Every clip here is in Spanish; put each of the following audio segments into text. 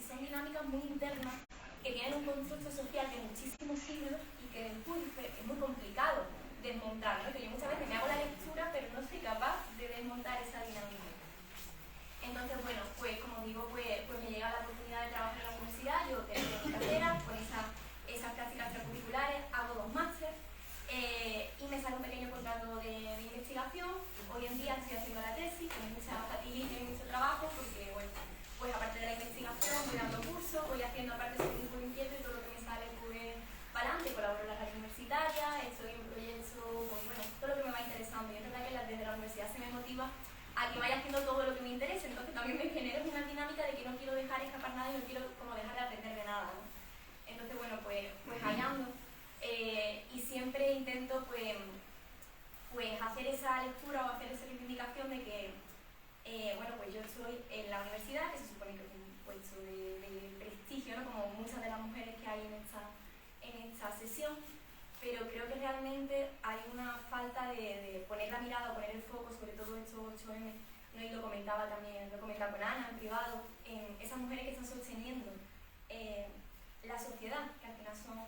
son dinámicas muy internas que tienen un constructo social de muchísimos siglos y que es muy complicado desmontar, ¿no? Que yo muchas veces me hago la lectura pero no soy capaz de desmontar esa dinámica. Entonces, bueno, pues como digo, pues me llega la oportunidad de trabajar en la universidad, yo termino mi carrera con esas prácticas extracurriculares, hago 2 másteres y me sale un pequeño contrato de investigación. Hoy en día estoy haciendo la tesis, con mucha fatiga y mucho trabajo, porque, bueno, pues aparte de la investigación, voy dando cursos, voy haciendo aparte de un inquieto y todo lo que me sale, pues, para adelante, colaboro en la radio universitaria, estoy en proyectos, pues, bueno, todo lo que me va interesando. Y es verdad que desde la universidad se me motiva a que vaya haciendo todo lo que me interese, entonces también me genera una dinámica de que no quiero dejar escapar nada y no quiero como dejar de aprender de nada, ¿no? Entonces, bueno, pues ahí ando, y siempre intento pues hacer esa lectura o hacer esa reivindicación de que, bueno, pues yo estoy en la universidad, que se supone que es un puesto de prestigio, ¿no? Como muchas de las mujeres que hay en esta sesión, pero creo que realmente hay una falta de poner la mirada o poner el foco sobre todo estos 8M, ¿no? Y lo comentaba también, lo comentaba con Ana en privado, en esas mujeres que están sosteniendo la sociedad, que al final son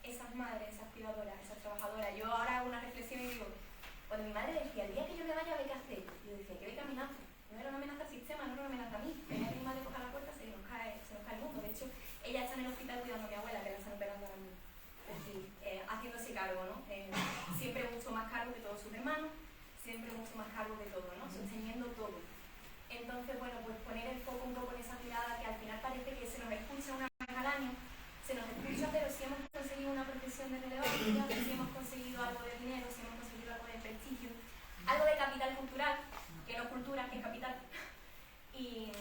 esas madres, esas cuidadoras, esas trabajadoras. Yo ahora hago una reflexión y digo, cuando mi madre decía, el día que yo me vaya, ¿qué hacer? Yo decía, ¿qué ve caminando? No era una amenaza al sistema, no era una amenaza a mí. Venía que mi madre coja la puerta, se nos cae el mundo. De hecho, ella está en el hospital cuidando a mi abuela, que la están operando ahora mismo. Es decir, haciéndose cargo, ¿no? Siempre mucho más cargo que todos sus hermanos, siempre mucho más cargo que todo, ¿no? Sosteniendo todo. Entonces, bueno, pues poner el foco un poco en esa mirada que al final parece que se nos escucha una vez al año, se nos escucha, pero si hemos conseguido una profesión de relevancia, si hemos conseguido algo de dinero, si hemos conseguido algo de prestigio, algo de capital cultural, que no es cultura, que es capital. Y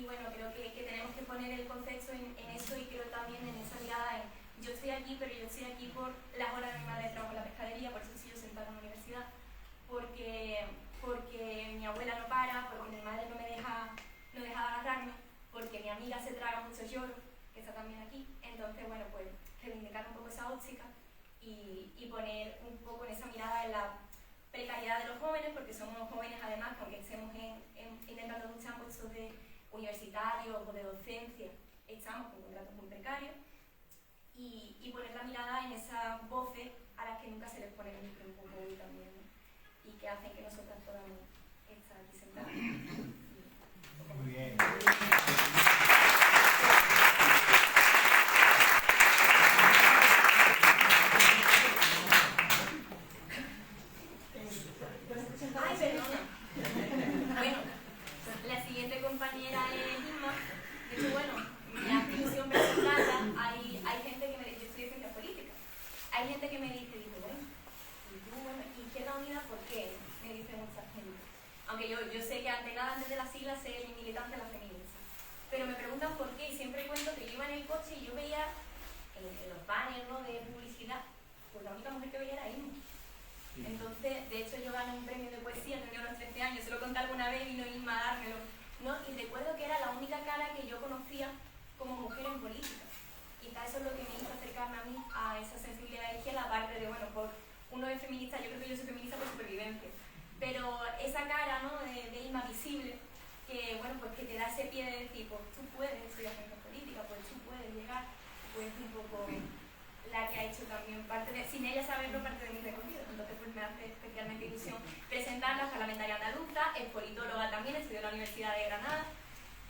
bueno, creo que tenemos que poner el concepto en eso y creo también en esa mirada en yo estoy aquí, pero yo estoy aquí por las horas de mi madre de trabajo en la pescadería, por eso estoy yo sentada en la universidad, porque mi abuela no para, porque mi madre no deja de agarrarme, porque mi amiga se traga mucho lloro, que está también aquí. Entonces, bueno, pues reivindicar un poco esa óptica y poner un poco en esa mirada en la precariedad de los jóvenes, porque somos jóvenes además, aunque estemos intentando luchar en puestos de universitarios o de docencia, estamos con contratos muy precarios, y poner la mirada en esas voces a las que nunca se les pone el micro un poco hoy también, ¿no? Y que hacen que nosotras podamos estar aquí sentadas. Muy bien. Ay, perdona. Bueno, la siguiente compañera es Isma. De hecho, bueno, me hace ilusión presentarla. Hay gente que me dice, yo estudio ciencia política. Hay gente que me dice, bueno, y tú, bueno, Izquierda Unida, ¿por qué? Me dice mucha gente. Aunque yo sé que antes de las siglas sé el militante de la feminista. Pero me preguntan por qué, y siempre cuento que yo iba en el coche y yo veía en los banners, ¿no?, de publicidad, pues la única mujer que veía era Isma. Entonces, de hecho, yo gané un premio de poesía, tenía unos 13 años, se lo conté alguna vez y vino Isma a dármelo, ¿no? Y recuerdo que era la única cara que yo conocía como mujer en política. Quizás eso es lo que me hizo acercarme a mí a esa sensibilidad de izquierda, aparte de, bueno, por uno es feminista, yo creo que yo soy feminista por supervivencia. Pero esa cara, ¿no?, de Isma visible, que, bueno, pues que te da ese pie de decir, pues tú puedes estudiar ciencia política, pues tú puedes llegar, pues un poco la que ha hecho también parte de, sin ella saberlo, parte de mi recorrido. Entonces pues me hace especialmente ilusión presentarla, parlamentaria andaluza, es politóloga también, estudió en la Universidad de Granada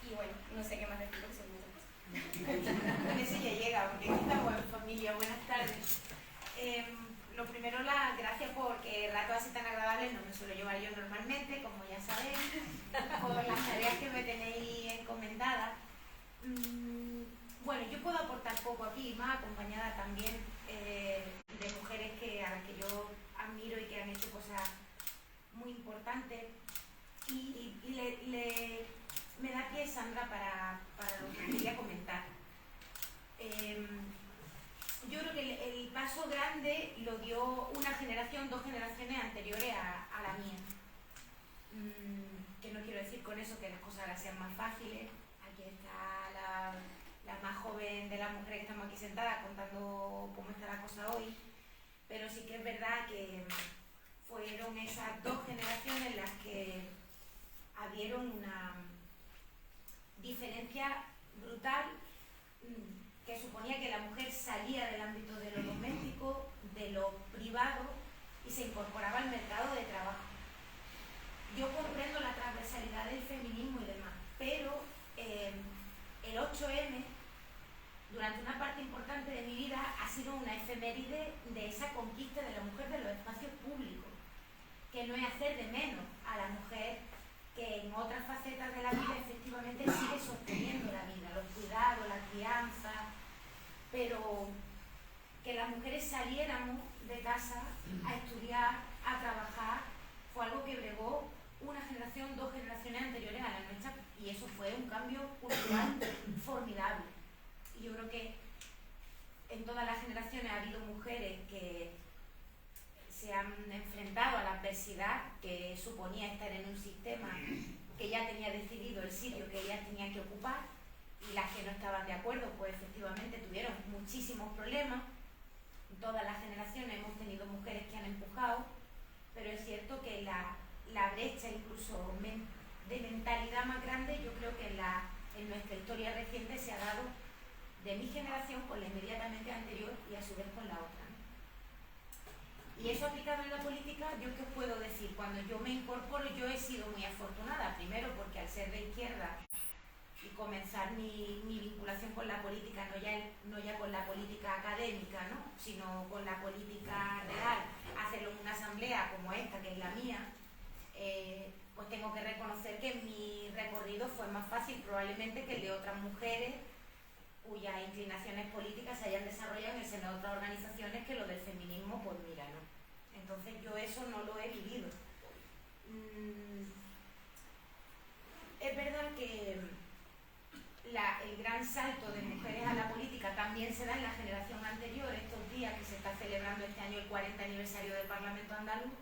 y bueno, no sé qué más decir porque son muchas cosas. Con eso ya llega, porque aquí estamos en familia. Buenas tardes. Lo primero, las gracias porque ratos así tan agradables no me suelo llevar yo normalmente, como ya sabéis, por las tareas que me tenéis encomendadas. Bueno, yo puedo aportar poco aquí, más acompañada también de mujeres a las que yo admiro y que han hecho cosas muy importantes. Y me da pie, Sandra, para lo que quería comentar. Yo creo que el paso grande lo dio una generación, 2 generaciones anteriores a la mía. Que no quiero decir con eso que las cosas ahora sean más fáciles. Aquí está la más joven de las mujeres que estamos aquí sentadas contando cómo está la cosa hoy, pero sí que es verdad que fueron esas 2 generaciones las que abrieron una diferencia brutal brutal, que suponía que la mujer salía del ámbito de lo doméstico, de lo privado, y se incorporaba al mercado de trabajo. Yo comprendo la transversalidad del feminismo y demás, pero el 8M, durante una parte importante de mi vida, ha sido una efeméride de esa conquista de la mujer de los espacios públicos, que no es hacer de menos a la mujer que en otras facetas de la vida efectivamente sigue sosteniendo la vida, los cuidados, la crianza, pero que las mujeres saliéramos de casa a estudiar, a trabajar, fue algo que bregó una generación, 2 generaciones anteriores a la nuestra, y eso fue un cambio cultural formidable. Y yo creo que en todas las generaciones ha habido mujeres que se han enfrentado a la adversidad que suponía estar en un sistema que ya tenía decidido el sitio que ellas tenían que ocupar, y las que no estaban de acuerdo pues efectivamente tuvieron muchísimos problemas. En todas las generaciones hemos tenido mujeres que han empujado, pero es cierto que la brecha incluso de mentalidad más grande, yo creo que en nuestra historia reciente se ha dado de mi generación con la inmediatamente anterior y a su vez con la otra, ¿no? Y eso aplicado en la política, yo qué os puedo decir, cuando yo me incorporo yo he sido muy afortunada, primero porque al ser de izquierda y comenzar mi vinculación con la política, no ya con la política académica, ¿no?, sino con la política real, hacerlo en una asamblea como esta, que es la mía, pues tengo que reconocer que mi recorrido fue más fácil probablemente que el de otras mujeres cuyas inclinaciones políticas se hayan desarrollado en el seno de otras organizaciones, que lo del feminismo, pues mira, no. Entonces yo eso no lo he vivido. Es verdad que el gran salto de mujeres a la política también se da en la generación anterior. Estos días que se está celebrando este año el 40 aniversario del Parlamento andaluz,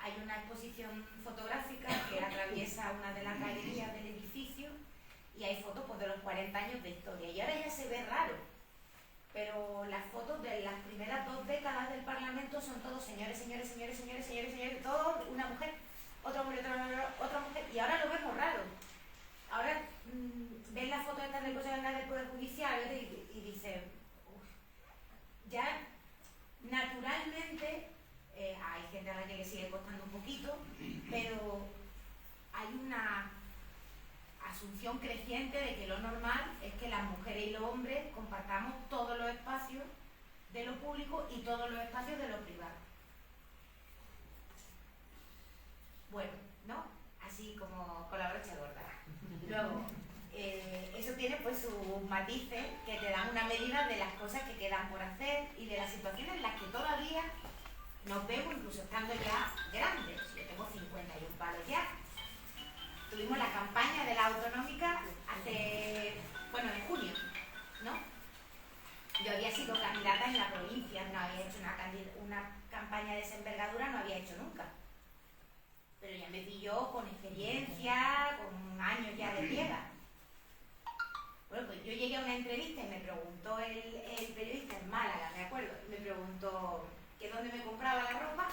hay una exposición fotográfica que atraviesa una de las galerías del edificio y hay fotos pues, de los 40 años de historia. Y ahora ya se ve raro, pero las fotos de las primeras 2 décadas del Parlamento son todos señores, todos, una mujer, otra mujer, otra mujer, y ahora lo vemos raro. Ahora ves las fotos estas del Consejo General del Poder Judicial y dices, ya naturalmente hay gente a la que le sigue costando un poquito, pero hay una asunción creciente de que lo normal es que las mujeres y los hombres compartamos todos los espacios de lo público y todos los espacios de lo privado. Bueno, ¿no? Así como con la brocha gorda. Luego, eso tiene pues sus matices que te dan una medida de las cosas que quedan por hacer y de las situaciones en las que todavía nos vemos, incluso estando ya grandes. Yo tengo 51 palos ya. Tuvimos la campaña de la autonómica en junio, ¿no? Yo había sido candidata en la provincia, no había hecho una campaña de esa envergadura, no había hecho nunca. Pero ya me pilló con experiencia, con años ya de piedra. Bueno, pues yo llegué a una entrevista y me preguntó el periodista en Málaga, me acuerdo, me preguntó que dónde me compraba la ropa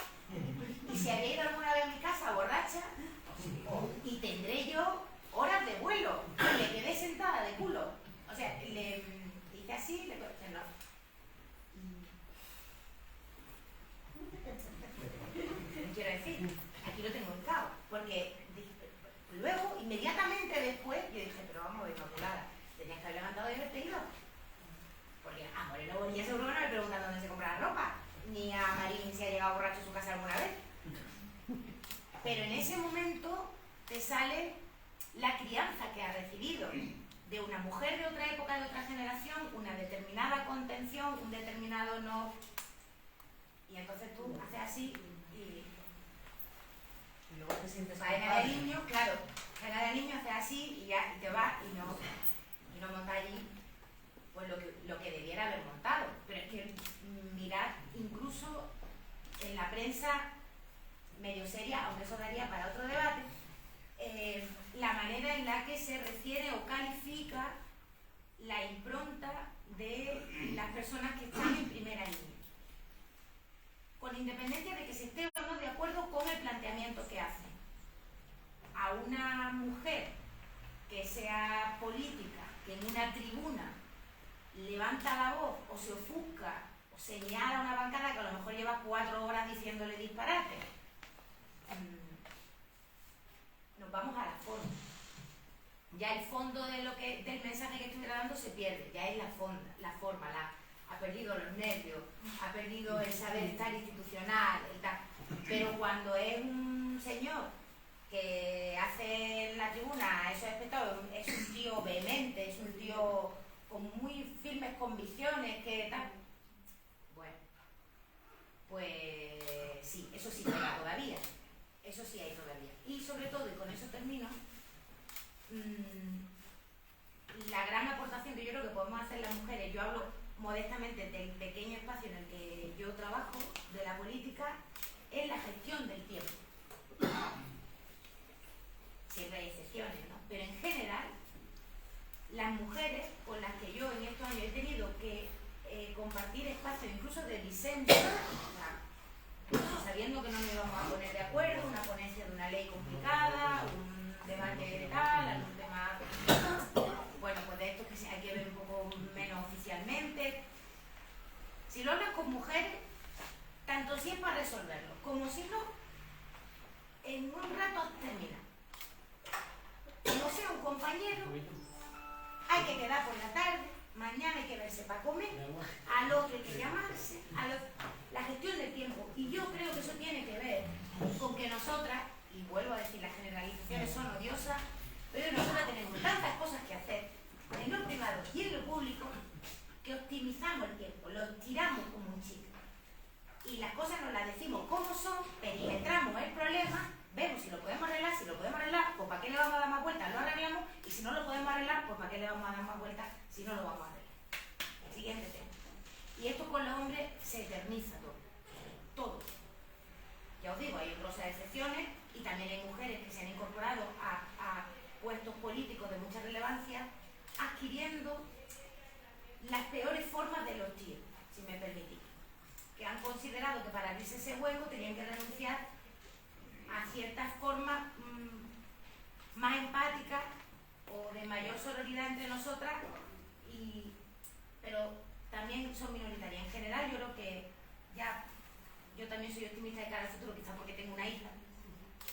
y si había ido alguna vez a mi casa borracha y tendré yo horas de vuelo. Y le quedé sentada de culo. O sea, le hice así, le dije no. Quiero decir, aquí lo tengo ubicado, porque luego, inmediatamente después, yo dije, pero vamos a ver, Inmaculada, tenías que haber levantado y haberte ido. Porque a Moreno Bonilla seguro no me preguntan dónde se compra la ropa, ni a Marín si ha llegado borracho a su casa alguna vez. Pero en ese momento te sale la crianza que ha recibido de una mujer de otra época, de otra generación, una determinada contención, un determinado no. Y entonces tú haces así y luego te sientes faena de niño, claro, faena de niño, haces así y ya y te vas y no montas allí pues lo que debiera haber montado. Pero es que mirad, incluso en la prensa medio seria, aunque eso daría para otro debate, la manera en la que se refiere o califica la impronta de las personas que están en primera línea, con independencia de que se esté o no de acuerdo con el planteamiento que hacen. A una mujer que sea política, que en una tribuna levanta la voz o se ofusca o señala una bancada que a lo mejor lleva 4 horas diciéndole disparate, nos vamos a la forma. Ya el fondo de del mensaje que estuviera dando se pierde, ya es la forma, ha perdido los nervios, ha perdido el saber estar institucional, el tal. Pero cuando es un señor que hace en la tribuna esos espectáculos, es un tío vehemente, es un tío con muy firmes convicciones, que tal. Bueno, pues sí, eso sí pega todavía. Eso sí hay todavía. Y sobre todo, y con eso termino, la gran aportación que yo creo que podemos hacer las mujeres, yo hablo modestamente del pequeño espacio en el que yo trabajo, de la política, es la gestión del tiempo. Siempre hay excepciones, ¿no? Pero en general, las mujeres con las que yo en estos años he tenido que compartir espacios incluso de disenso, o sea, sabiendo que no nos íbamos a poner de acuerdo, una ponencia de una ley complicada, un debate tal, algún tema, bueno, pues de esto que hay que ver un poco menos oficialmente. Si lo hablas con mujeres, tanto si es para resolverlo, como si no, en un rato termina. Como sea un compañero, hay que quedar por la tarde, mañana hay que verse para comer, al otro hay que llamarse, la gestión del tiempo. Y yo creo que eso tiene que ver con que nosotras, y vuelvo a decir, las generalizaciones son odiosas, pero nosotras tenemos tantas cosas que hacer en lo privado y en lo público que optimizamos el tiempo, lo estiramos como un chicle. Y las cosas nos las decimos como son, perimetramos el problema, vemos si lo podemos arreglar, pues ¿para qué le vamos a dar más vueltas? Lo arreglamos, y si no lo podemos arreglar, pues ¿para qué le vamos a dar más vueltas si no lo vamos a arreglar? Siguiente tema. Y esto con los hombres se eterniza todo. Ya os digo, hay honrosas excepciones y también hay mujeres que se han incorporado a puestos políticos de mucha relevancia, adquiriendo las peores formas de los tíos, si me permitís, que han considerado que para abrirse ese hueco tenían que renunciar a ciertas formas más empáticas o de mayor sororidad entre nosotras, pero también son minoritarias. En general yo creo que yo también soy optimista de cara al futuro, quizás porque tengo una hija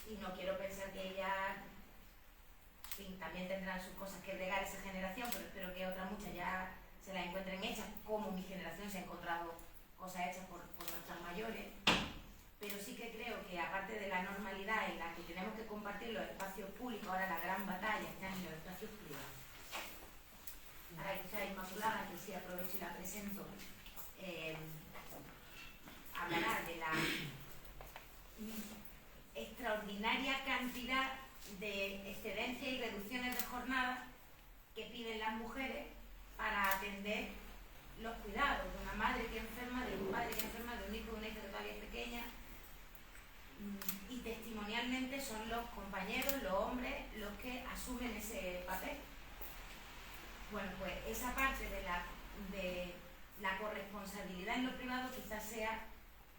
y no quiero pensar que ella, en fin, también tendrán sus cosas que bregar esa generación, pero espero que otras muchas ya se las encuentren hechas, como mi generación se ha encontrado cosas hechas por nuestras mayores. Pero sí que creo que aparte de la normalidad en la que tenemos que compartir los espacios públicos, ahora la gran batalla está en los espacios privados. Ahora que está Inmaculada, que sí aprovecho y la presento, hablará de la extraordinaria cantidad de excedencias y reducciones de jornada que piden las mujeres para atender los cuidados de una madre que enferma, de un padre que enferma, de un hijo, de una hija que todavía es pequeña. Y testimonialmente son los compañeros, los hombres, los que asumen ese papel. Bueno, pues esa parte de la corresponsabilidad en lo privado quizás sea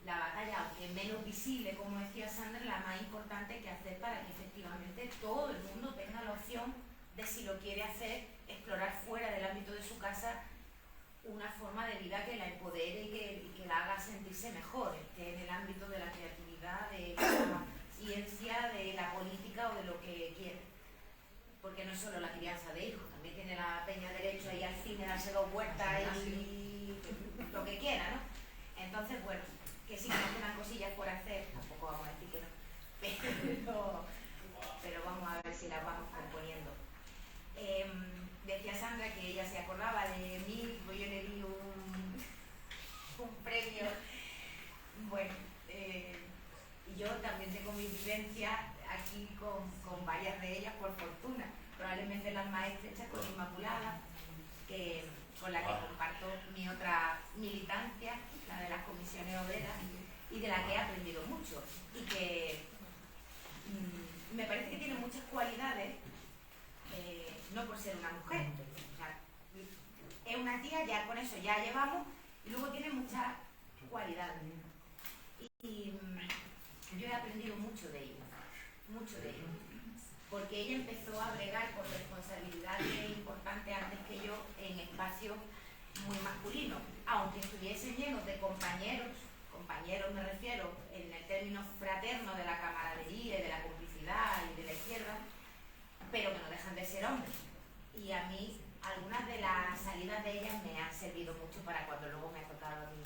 la batalla, aunque menos visible, como decía Sandra, la más importante que hacer para que efectivamente todo el mundo tenga la opción de, si lo quiere hacer, explorar fuera del ámbito de su casa una forma de vida que la empodere y que la haga sentirse mejor, esté en el ámbito de la creatividad, de la ciencia, de la política o de lo que quiera. Porque no es solo la crianza de hijos, también tiene la peña derecho a ir al cine, darse 2 vueltas y lo que quiera, ¿no? Entonces, bueno, que sí que nos quedan cosillas por hacer, tampoco vamos a decir que no, pero vamos a ver si las vamos componiendo. Decía Sandra que ella se acordaba de mí, pues yo le di un premio. Bueno, y yo también tengo mi vivencia aquí con varias de ellas, por fortuna. Probablemente las más estrechas con Inmaculada, con la que comparto mi otra militancia, la de las comisiones obreras, y de la que he aprendido mucho. Y que me parece que tiene muchas cualidades. No por ser una mujer, o sea, es una tía, ya con eso ya llevamos, y luego tiene muchas cualidades. Y yo he aprendido mucho de ella, porque ella empezó a bregar por responsabilidades importantes antes que espacio muy masculino, aunque estuviesen llenos de compañeros me refiero en el término fraterno de la camaradería y de la complicidad y de la izquierda, pero que no dejan de ser hombres. Y a mí algunas de las salidas de ellas me han servido mucho para cuando luego me ha tocado a mí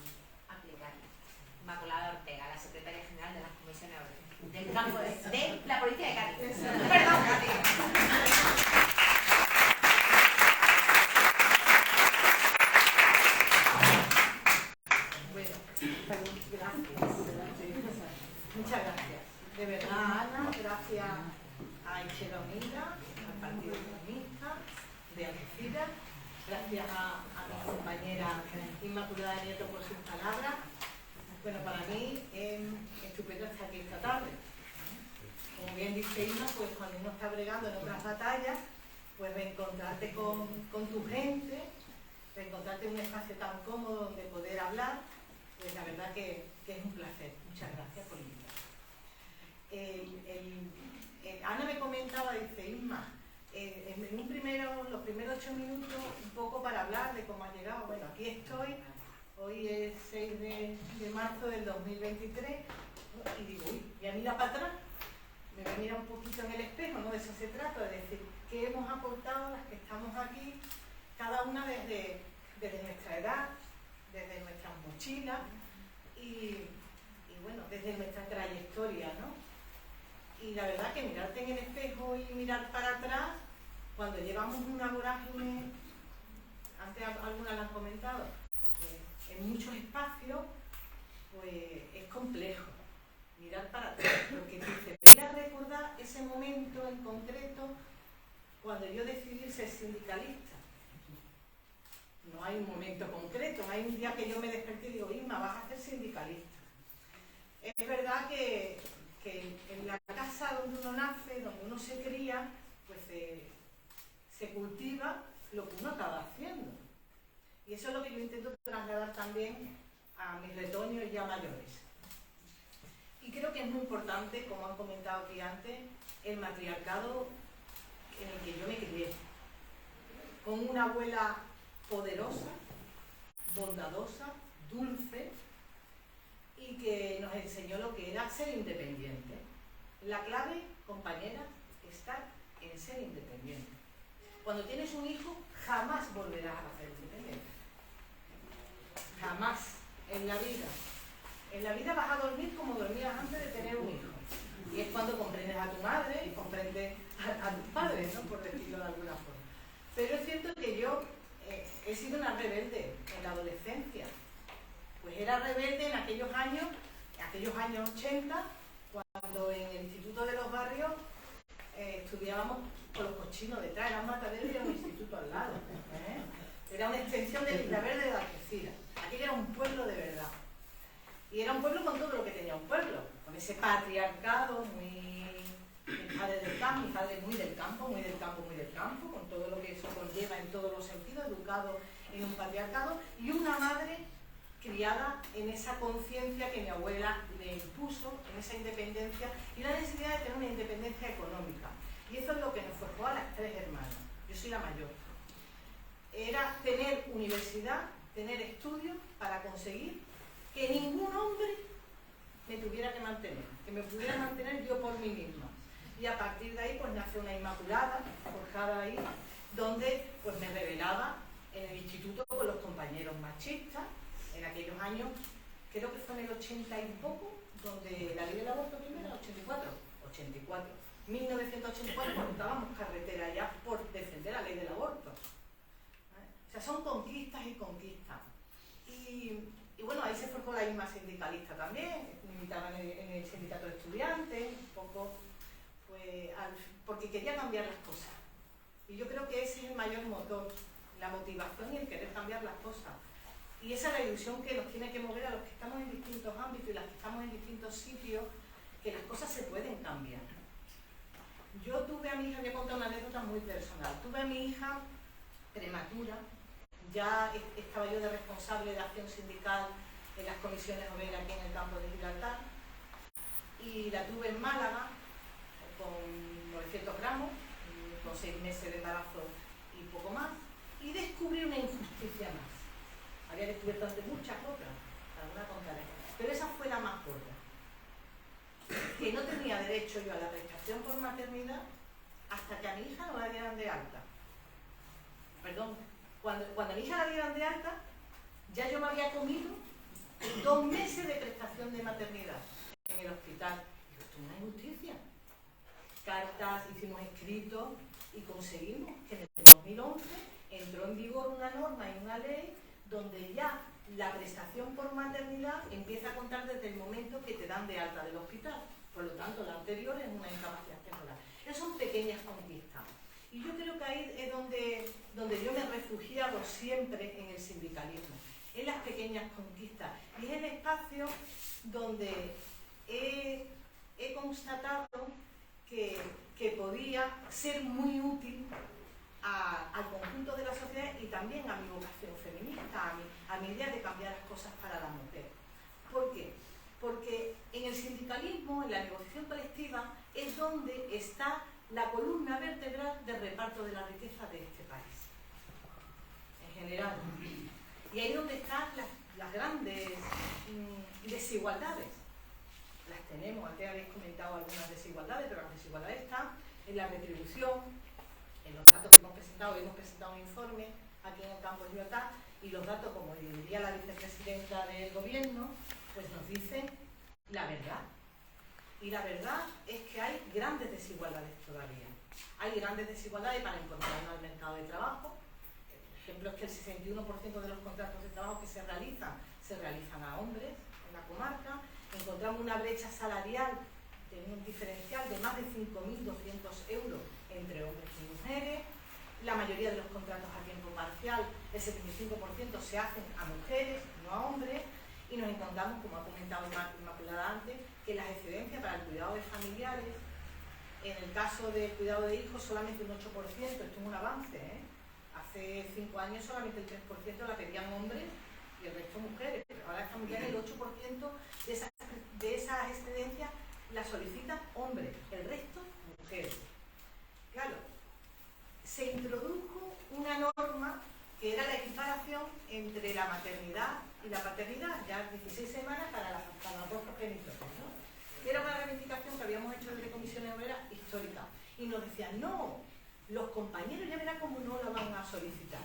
aplicarlas. Inmaculada Ortega, la secretaria general de las comisiones del campo de la provincia de Cádiz. Perdón, Cádiz. Muchas gracias. De verdad, Ana, gracias a Izquierda Unida, al Partido Comunista de Algeciras, gracias a mi compañera Inmaculada Nieto por sus palabras. Bueno, para mí es estupendo estar aquí esta tarde. Como bien dice Inma, pues cuando uno está bregando en otras batallas, pues reencontrarte con tu gente, reencontrarte en un espacio tan cómodo donde poder hablar, pues la verdad que es un placer. Muchas gracias por invitarme. Ana me comentaba, dice Inma, en los primeros 8 minutos, un poco para hablar de cómo ha llegado. Bueno, aquí estoy, hoy es 6 de marzo del 2023, y digo, uy, voy a mirar para atrás, me voy a mirar un poquito en el espejo, ¿no? De eso se trata, de decir, ¿qué hemos aportado las que estamos aquí, cada una desde nuestra edad, desde nuestras mochilas y bueno, desde nuestra trayectoria, ¿no? Y la verdad que mirarte en el espejo y mirar para atrás, cuando llevamos una vorágine, antes algunas lo han comentado, en muchos espacios, pues es complejo mirar para atrás, porque dice, voy a recordar ese momento en concreto cuando yo decidí ser sindicalista. No hay un momento concreto, no hay un día que yo me desperté y digo, Inma, vas a ser sindicalista. Es verdad que en la casa donde uno nace, donde uno se cría, pues se cultiva lo que uno acaba haciendo. Y eso es lo que yo intento trasladar también a mis retoños ya mayores. Y creo que es muy importante, como han comentado aquí antes, el matriarcado en el que yo me crié. Con una abuela poderosa, bondadosa, dulce, y que nos enseñó lo que era ser independiente. La clave, compañera, está en ser independiente. Cuando tienes un hijo, jamás volverás a ser independiente. Jamás en la vida. En la vida vas a dormir como dormías antes de tener un hijo. Y es cuando comprendes a tu madre y comprendes a tus padres, ¿no? Por decirlo de alguna forma. Pero es cierto que yo he sido una rebelde en la adolescencia. Pues era rebelde en aquellos años 80, cuando en el Instituto de los Barrios estudiábamos con los cochinos detrás, era un matadero y era un instituto al lado. Era una extensión de Isla Verde de Algeciras. Aquello era un pueblo de verdad. Y era un pueblo con todo lo que tenía un pueblo, con ese patriarcado muy... Mi padre del campo, mi padre muy del campo, con todo lo que eso conlleva en todos los sentidos, educado en un patriarcado, y una madre criada en esa conciencia que mi abuela le impuso, en esa independencia, y la necesidad de tener una independencia económica. Y eso es lo que nos forjó a las 3 hermanas. Yo soy la mayor. Era tener universidad, tener estudios para conseguir que ningún hombre me tuviera que mantener, que me pudiera mantener yo por mí misma. Y a partir de ahí pues nace una Inmaculada, forjada ahí, donde pues me rebelaba en el instituto con los compañeros machistas, en aquellos años, creo que fue en el 80 y poco, donde la ley del aborto primero, 84, 1984, montábamos carretera ya por defender la ley del aborto. O sea, son conquistas y conquistas. Y bueno, ahí se forjó la misma sindicalista también, militaba en el sindicato de estudiantes, un poco, pues, porque quería cambiar las cosas. Y yo creo que ese es el mayor motor, la motivación y el querer cambiar las cosas. Y esa es la ilusión que nos tiene que mover a los que estamos en distintos ámbitos y las que estamos en distintos sitios, que las cosas se pueden cambiar. Yo tuve a mi hija, voy a contar una anécdota muy personal, tuve a mi hija prematura, ya estaba yo de responsable de acción sindical en las comisiones obreras aquí en el campo de Gibraltar, y la tuve en Málaga con 900 gramos, con 6 meses de embarazo y poco más, y descubrí una injusticia derecho yo a la prestación por maternidad hasta que a mi hija no la dieran de alta. Perdón, cuando a mi hija la dieran de alta, ya yo me había comido 2 meses de prestación de maternidad en el hospital. Digo, esto es una injusticia. Cartas, hicimos escritos y conseguimos que en el 2011 entró en vigor una norma y una ley donde ya la prestación por maternidad empieza a contar desde el momento que te dan de alta del hospital. Por lo tanto, la anterior es una incapacidad temporal. Esas son pequeñas conquistas. Y yo creo que ahí es donde yo me he refugiado siempre en el sindicalismo, en las pequeñas conquistas. Y es el espacio donde he constatado que podía ser muy útil al conjunto de la sociedad y también a mi vocación feminista, a mi idea de cambiar las cosas para la mujer. ¿Por qué? Porque en el sindicalismo, en la negociación colectiva, es donde está la columna vertebral del reparto de la riqueza de este país, en general. Y ahí es donde están las grandes desigualdades. Las tenemos, antes habéis comentado algunas desigualdades, pero las desigualdades están en la retribución, en los datos que hemos presentado un informe aquí en el Campus Libertad, y los datos, como diría la vicepresidenta del gobierno, pues nos dicen la verdad. Y la verdad es que hay grandes desigualdades todavía. Hay grandes desigualdades para incorporarnos al mercado de trabajo. El ejemplo es que el 61% de los contratos de trabajo que se realizan a hombres en la comarca. Encontramos una brecha salarial de un diferencial de más de 5.200 euros entre hombres y mujeres. La mayoría de los contratos a tiempo parcial, el 75% se hacen a mujeres, no a hombres. Y nos encontramos, como ha comentado Inmaculada antes, que las excedencias para el cuidado de familiares, en el caso del cuidado de hijos, solamente un 8%, esto es un avance, ¿eh? Hace 5 años solamente el 3% la pedían hombres y el resto mujeres, pero ahora es familiar el 8% de esas excedencias las solicitan hombres, el resto mujeres. Claro, se introdujo una norma que era la equiparación entre la maternidad y la paternidad, ya 16 semanas para los dos progenitores, ¿no? Que era una reivindicación que habíamos hecho desde Comisiones Obreras histórica. Y nos decían, no, los compañeros ya verán cómo no la van a solicitar.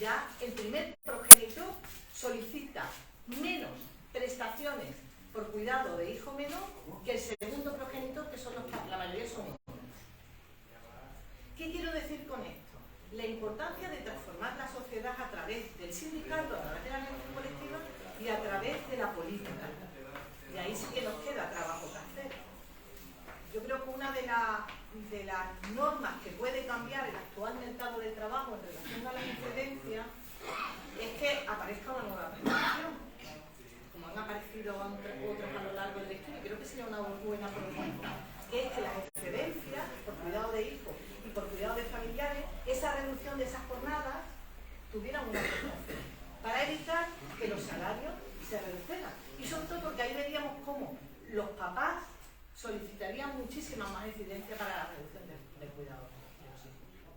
Ya el primer progenitor solicita menos prestaciones por cuidado de hijo menor que el segundo progenitor, que son la mayoría son hombres. ¿Qué quiero decir con esto? La importancia de transformar la sociedad a través del sindicato, a través de la negociación colectiva y a través de la política. Y ahí sí que nos queda trabajo que hacer. Yo creo que una de las normas que puede cambiar el actual mercado de trabajo en relación a las excedencias es que aparezca una nueva prestación, como han aparecido otras a lo largo de la historia. Creo que sería una buena propuesta, que es que las excedencias por cuidado de hijos y por cuidado de familiares, esa reducción de esas jornadas tuvieran una prestación para evitar que los salarios se redujeran. Y sobre todo porque ahí veríamos cómo los papás solicitarían muchísima más excedencia para la reducción del cuidado de los hijos.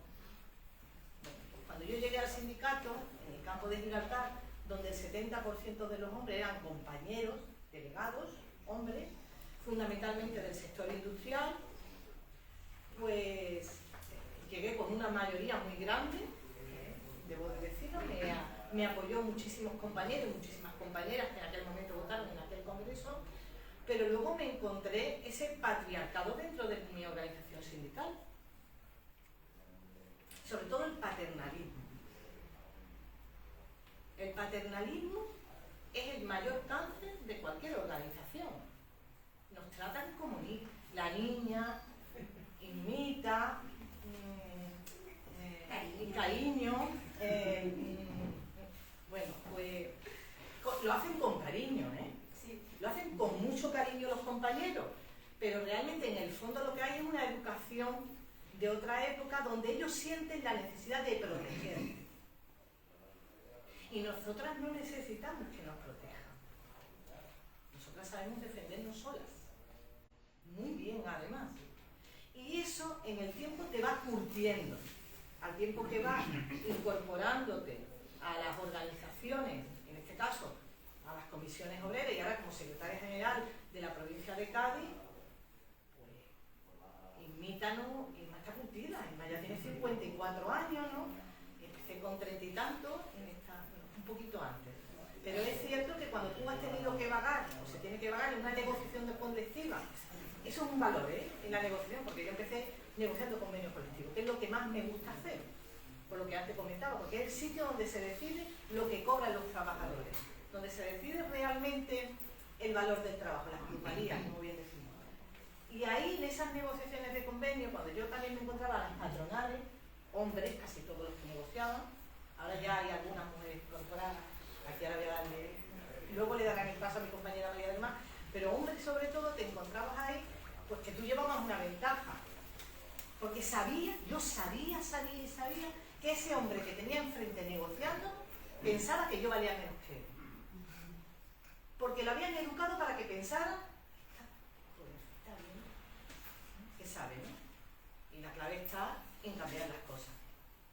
Cuando yo llegué al sindicato, en el campo de Gibraltar, donde el 70% de los hombres eran compañeros, delegados, hombres, fundamentalmente del sector industrial, pues llegué con una mayoría muy grande, debo de decirlo, me apoyó muchísimos compañeros y muchísimas compañeras que en aquel momento votaron en aquel congreso, pero luego me encontré ese patriarcado dentro de mi organización sindical, sobre todo el paternalismo. El paternalismo es el mayor cáncer de cualquier organización. Nos tratan como la niña imita, cariño, bueno, pues lo hacen con cariño, sí, lo hacen con mucho cariño los compañeros, pero realmente en el fondo lo que hay es una educación de otra época donde ellos sienten la necesidad de proteger. Y nosotras no necesitamos que nos protejan. Nosotras sabemos defendernos solas. Muy bien, además. Y eso en el tiempo te va curtiendo. Al tiempo que vas incorporándote a las organizaciones, en este caso a las comisiones obreras y ahora como secretaria general de la provincia de Cádiz, pues imítanos, Inma está curtida, Inma ya tiene 54 años, ¿no? Empecé con 30 y tantos, un poquito antes. Pero es cierto que cuando tú has tenido que vagar, o se tiene que vagar en una negociación de colectiva, eso es un valor, en la negociación, porque yo empecé negociando convenios colectivos, que es lo que más me gusta hacer, por lo que antes comentaba, porque es el sitio donde se decide lo que cobran los trabajadores, donde se decide realmente el valor del trabajo, las plusvalías, como bien decimos. Y ahí, en esas negociaciones de convenio, cuando yo también me encontraba a las patronales, hombres, casi todos los que negociaban, ahora ya hay algunas mujeres incorporadas, aquí ahora voy a darle, luego le darán el paso a mi compañera María del Mar, pero hombres sobre todo, te encontrabas ahí, pues que tú llevabas una ventaja, porque yo sabía que ese hombre que tenía enfrente negociando pensaba que yo valía menos que él. Porque lo habían educado para que pensara, pues está bien, que sabe, ¿no? Y la clave está en cambiar las cosas.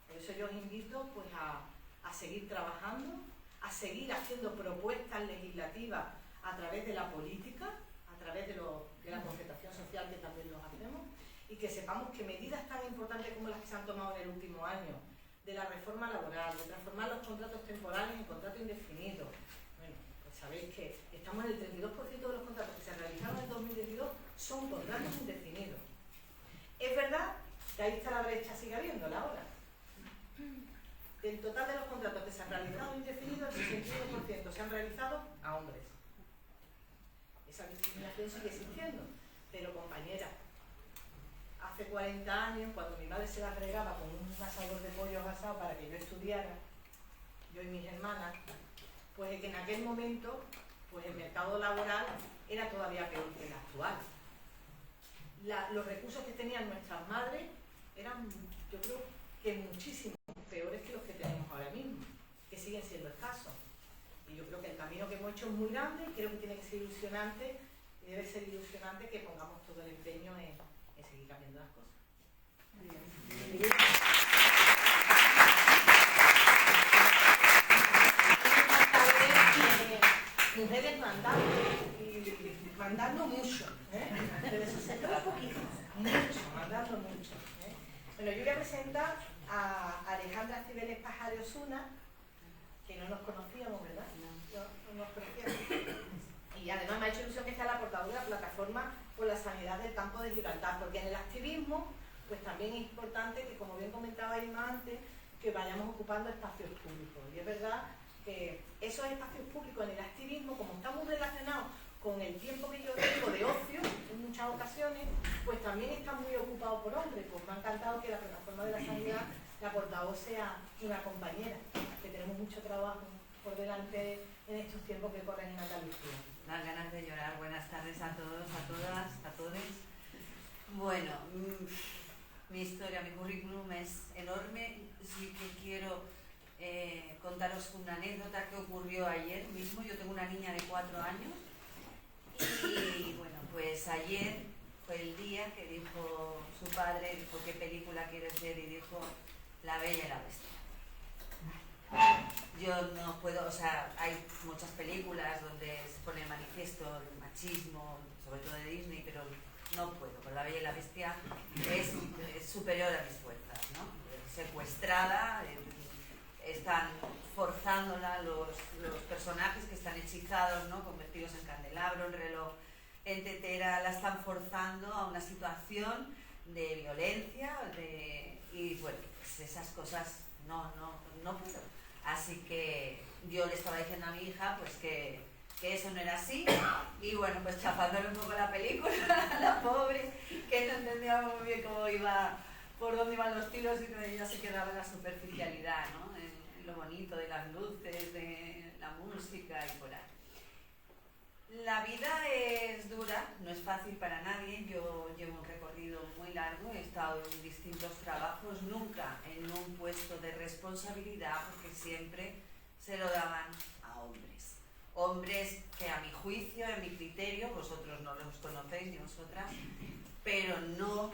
Por eso yo os invito pues a seguir trabajando, a seguir haciendo propuestas legislativas a través de la política, a través de la concertación social, que también los hacemos, y que sepamos que medidas tan importantes como las que se han tomado en el último año, de la reforma laboral, de transformar los contratos temporales en contratos indefinidos. Bueno, pues sabéis que estamos en el 32% de los contratos que se realizaron en 2022 son contratos indefinidos. Es verdad que ahí está la brecha, sigue habiéndola ahora. Del total de los contratos que se han realizado indefinidos, el 61% se han realizado a hombres. Esa discriminación sigue existiendo, pero compañera, hace 40 años, cuando mi madre se la regaba con un asador de pollo asado para que yo estudiara, yo y mis hermanas, pues que en aquel momento pues el mercado laboral era todavía peor que el actual. Los recursos que tenían nuestras madres eran, yo creo, que muchísimo peores que los que tenemos ahora mismo, que siguen siendo escasos. Y yo creo que el camino que hemos hecho es muy grande, y creo que tiene que ser ilusionante, y debe ser ilusionante que pongamos todo el empeño en seguir cambiando las cosas. Muy bien. Mujeres mandando, y mandando mucho, pero eso se trata poquito, mucho, mandando mucho. Bueno, yo voy a presentar a Alejandra Cibeles Pajares Osuna, que no nos conocíamos, ¿verdad? No nos conocíamos. Y además me ha hecho ilusión que sea la portadora de la plataforma por la sanidad del campo de Gibraltar, porque en el activismo, pues también es importante que, como bien comentaba Irma antes, que vayamos ocupando espacios públicos. Y es verdad que esos espacios públicos en el activismo, como están muy relacionados con el tiempo que yo tengo de ocio, en muchas ocasiones, pues también están muy ocupados por hombres. Pues me ha encantado que la plataforma de la sanidad, la portavoz, sea una compañera, que tenemos mucho trabajo por delante en estos tiempos que corren en Andalucía. Dan ganas de llorar. Buenas tardes a todos, a todas, a todos. Bueno, mi historia, mi currículum es enorme. Sí que quiero contaros una anécdota que ocurrió ayer mismo. Yo tengo una niña de 4 años y bueno, pues ayer fue el día que dijo su padre, dijo ¿qué película quieres ver? Y dijo La Bella y la Bestia. Yo no puedo, o sea, hay muchas películas donde se pone en manifiesto el machismo, sobre todo de Disney, pero no puedo, con La Bella y la Bestia es superior a mis fuerzas, ¿no? Secuestrada, están forzándola los personajes que están hechizados, ¿no? Convertidos en candelabro, en reloj, en tetera, la están forzando a una situación de violencia, y bueno, pues esas cosas no puedo. Así que yo le estaba diciendo a mi hija pues que eso no era así, y bueno, pues chafándole un poco la película, la pobre, que no entendía muy bien por dónde iban los tiros, y que ella se quedaba en la superficialidad, ¿no? En lo bonito de las luces, de la música y por ahí. La vida es dura, no es fácil para nadie. Yo llevo un recorrido muy largo, he estado en distintos trabajos, nunca en un puesto de responsabilidad, porque siempre se lo daban a hombres. Hombres que a mi juicio, a mi criterio, vosotros no los conocéis ni vosotras, pero no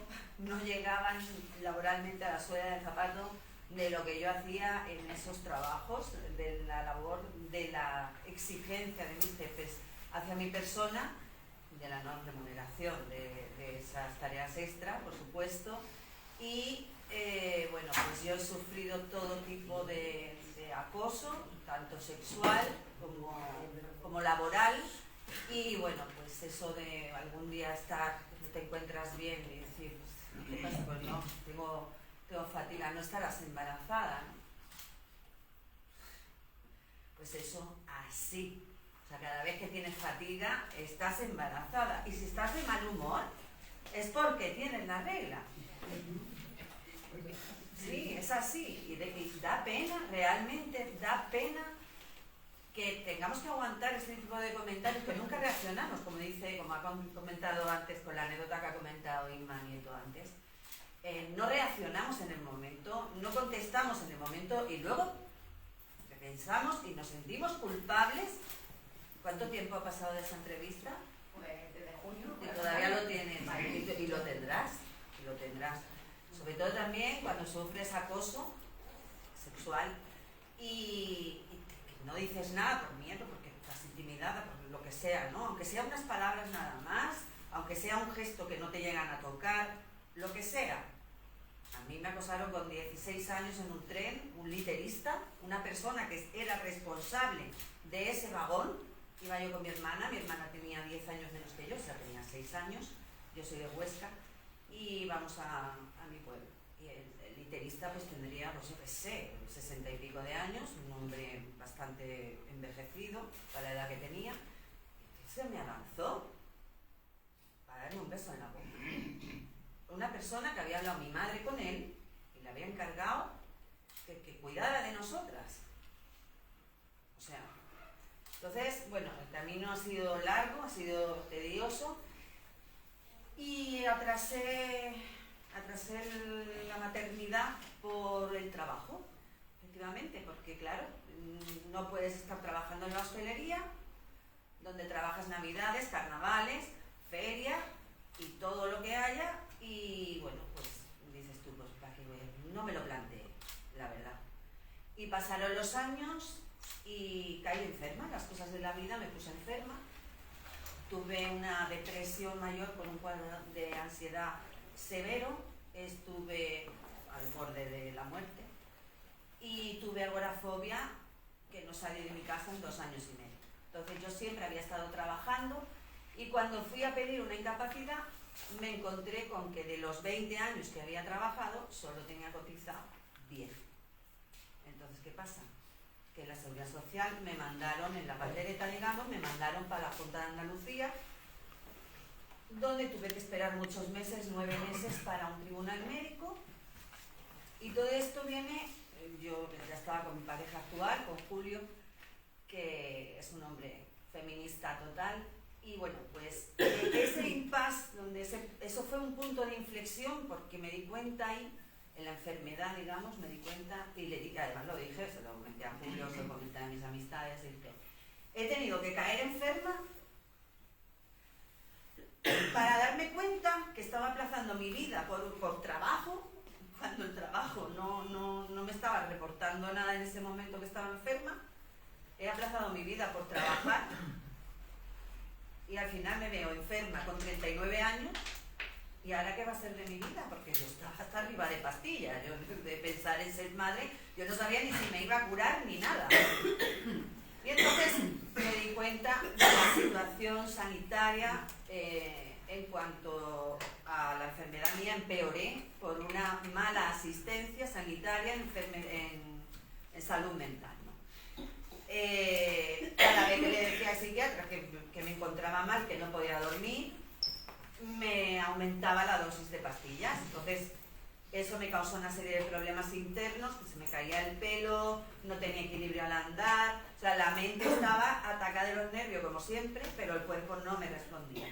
llegaban laboralmente a la suela del zapato de lo que yo hacía en esos trabajos, de la labor, de la exigencia de mis jefes hacia mi persona, de la no remuneración de esas tareas extra, por supuesto, y bueno, pues yo he sufrido todo tipo de acoso, tanto sexual como laboral, y bueno, pues eso de algún día estar, te encuentras bien y decir, pues, ¿qué pasa? Pues no, tengo fatiga, no estarás embarazada, ¿no? Pues eso así. O sea, cada vez que tienes fatiga, estás embarazada. Y si estás de mal humor, es porque tienes la regla. Sí, es así. Y da pena, realmente da pena que tengamos que aguantar este tipo de comentarios que nunca reaccionamos, como ha comentado antes con la anécdota que ha comentado Inma Nieto antes. No reaccionamos en el momento, no contestamos en el momento y luego pensamos y nos sentimos culpables. ¿Cuánto tiempo ha pasado de esa entrevista? Pues desde junio. Y todavía lo tienes, y lo tendrás, Sobre todo también cuando sufres acoso sexual y no dices nada por miedo, porque estás intimidada, por lo que sea, ¿no? Aunque sea unas palabras nada más, aunque sea un gesto que no te llegan a tocar, lo que sea. A mí me acosaron con 16 años en un tren, un literista, una persona que era responsable de ese vagón. Iba yo con mi hermana tenía 10 años menos que yo, o sea, tenía 6 años, yo soy de Huesca, y íbamos a mi pueblo. Y el literista pues tendría, pues yo qué sé, 60 y pico de años, un hombre bastante envejecido para la edad que tenía, y se me avanzó para darme un beso en la boca. Una persona que había hablado mi madre con él y le había encargado que cuidara de nosotras. O sea, entonces, bueno, el camino ha sido largo, ha sido tedioso y atrasé la maternidad por el trabajo, efectivamente, porque claro, no puedes estar trabajando en la hostelería, donde trabajas navidades, carnavales, feria y todo lo que haya, y bueno, pues dices tú, pues ¿para qué voy a...? No me lo planteé, la verdad. Y pasaron los años y caí enferma, las cosas de la vida, me puse enferma, tuve una depresión mayor con un cuadro de ansiedad severo, estuve al borde de la muerte y tuve agorafobia que no salí de mi casa en 2 años y medio. Entonces yo siempre había estado trabajando y cuando fui a pedir una incapacidad me encontré con que de los 20 años que había trabajado solo tenía cotizado 10. Entonces, ¿qué pasa? Que la Seguridad Social me mandaron, en la pandereta, digamos, me mandaron para la Junta de Andalucía, donde tuve que esperar muchos meses, 9 meses, para un tribunal médico. Y todo esto viene, yo ya estaba con mi pareja actual, con Julio, que es un hombre feminista total, y bueno, pues ese impasse, donde eso fue un punto de inflexión, porque me di cuenta ahí, en la enfermedad, digamos, me di cuenta, y le dije, además lo dije, se lo comenté a Julio, se lo comenté a mis amistades, y dije, he tenido que caer enferma para darme cuenta que estaba aplazando mi vida por trabajo, cuando el trabajo no me estaba reportando nada en ese momento que estaba enferma. He aplazado mi vida por trabajar y al final me veo enferma con 39 años. ¿Y ahora qué va a ser de mi vida? Porque yo estaba hasta arriba de pastillas. Yo, de pensar en ser madre, yo no sabía ni si me iba a curar ni nada. Y entonces me di cuenta de la situación sanitaria en cuanto a la enfermedad mía. Empeoré por una mala asistencia sanitaria en salud mental, ¿no? Cada vez que le decía al psiquiatra que me encontraba mal, que no podía dormir, me aumentaba la dosis de pastillas. Entonces eso me causó una serie de problemas internos, que se me caía el pelo, no tenía equilibrio al andar, o sea, la mente estaba atacada de los nervios como siempre, pero el cuerpo no me respondía.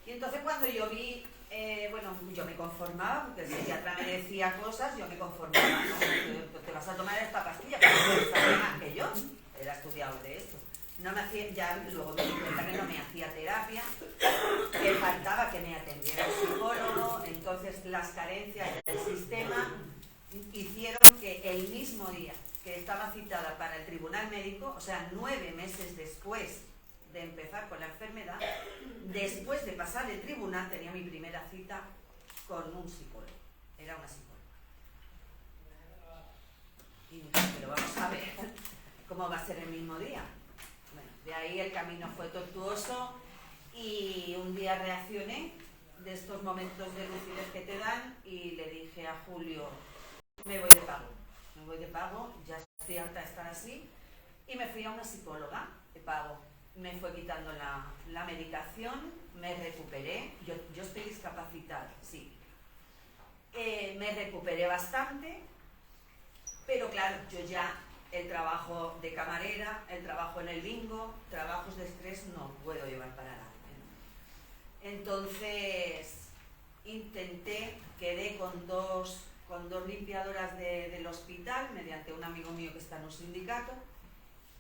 Y entonces cuando yo vi, bueno, yo me conformaba, porque el psiquiatra me decía cosas, yo me conformaba, ¿no? Te vas a tomar esta pastilla, pero no sabía más que yo, era estudiado de esto. No me hacía, ya luego me di cuenta que no me hacía terapia, que faltaba que me atendiera un psicólogo. Entonces las carencias del sistema hicieron que el mismo día que estaba citada para el tribunal médico, o sea, 9 meses después de empezar con la enfermedad, después de pasar el tribunal, tenía mi primera cita con un psicólogo. Era una psicóloga. Y dije, pero vamos a ver cómo va a ser el mismo día. Bueno, de ahí el camino fue tortuoso y un día reaccioné de estos momentos de lucidez que te dan y le dije a Julio, me voy de pago, ya estoy harta de estar así, y me fui a una psicóloga de pago. Me fue quitando la medicación, me recuperé, yo estoy discapacitada, sí. Me recuperé bastante, pero claro, yo ya el trabajo de camarera, el trabajo en el bingo, trabajos de estrés no puedo llevar para adelante, ¿no? Entonces intenté, quedé con dos limpiadoras del hospital, mediante un amigo mío que está en un sindicato.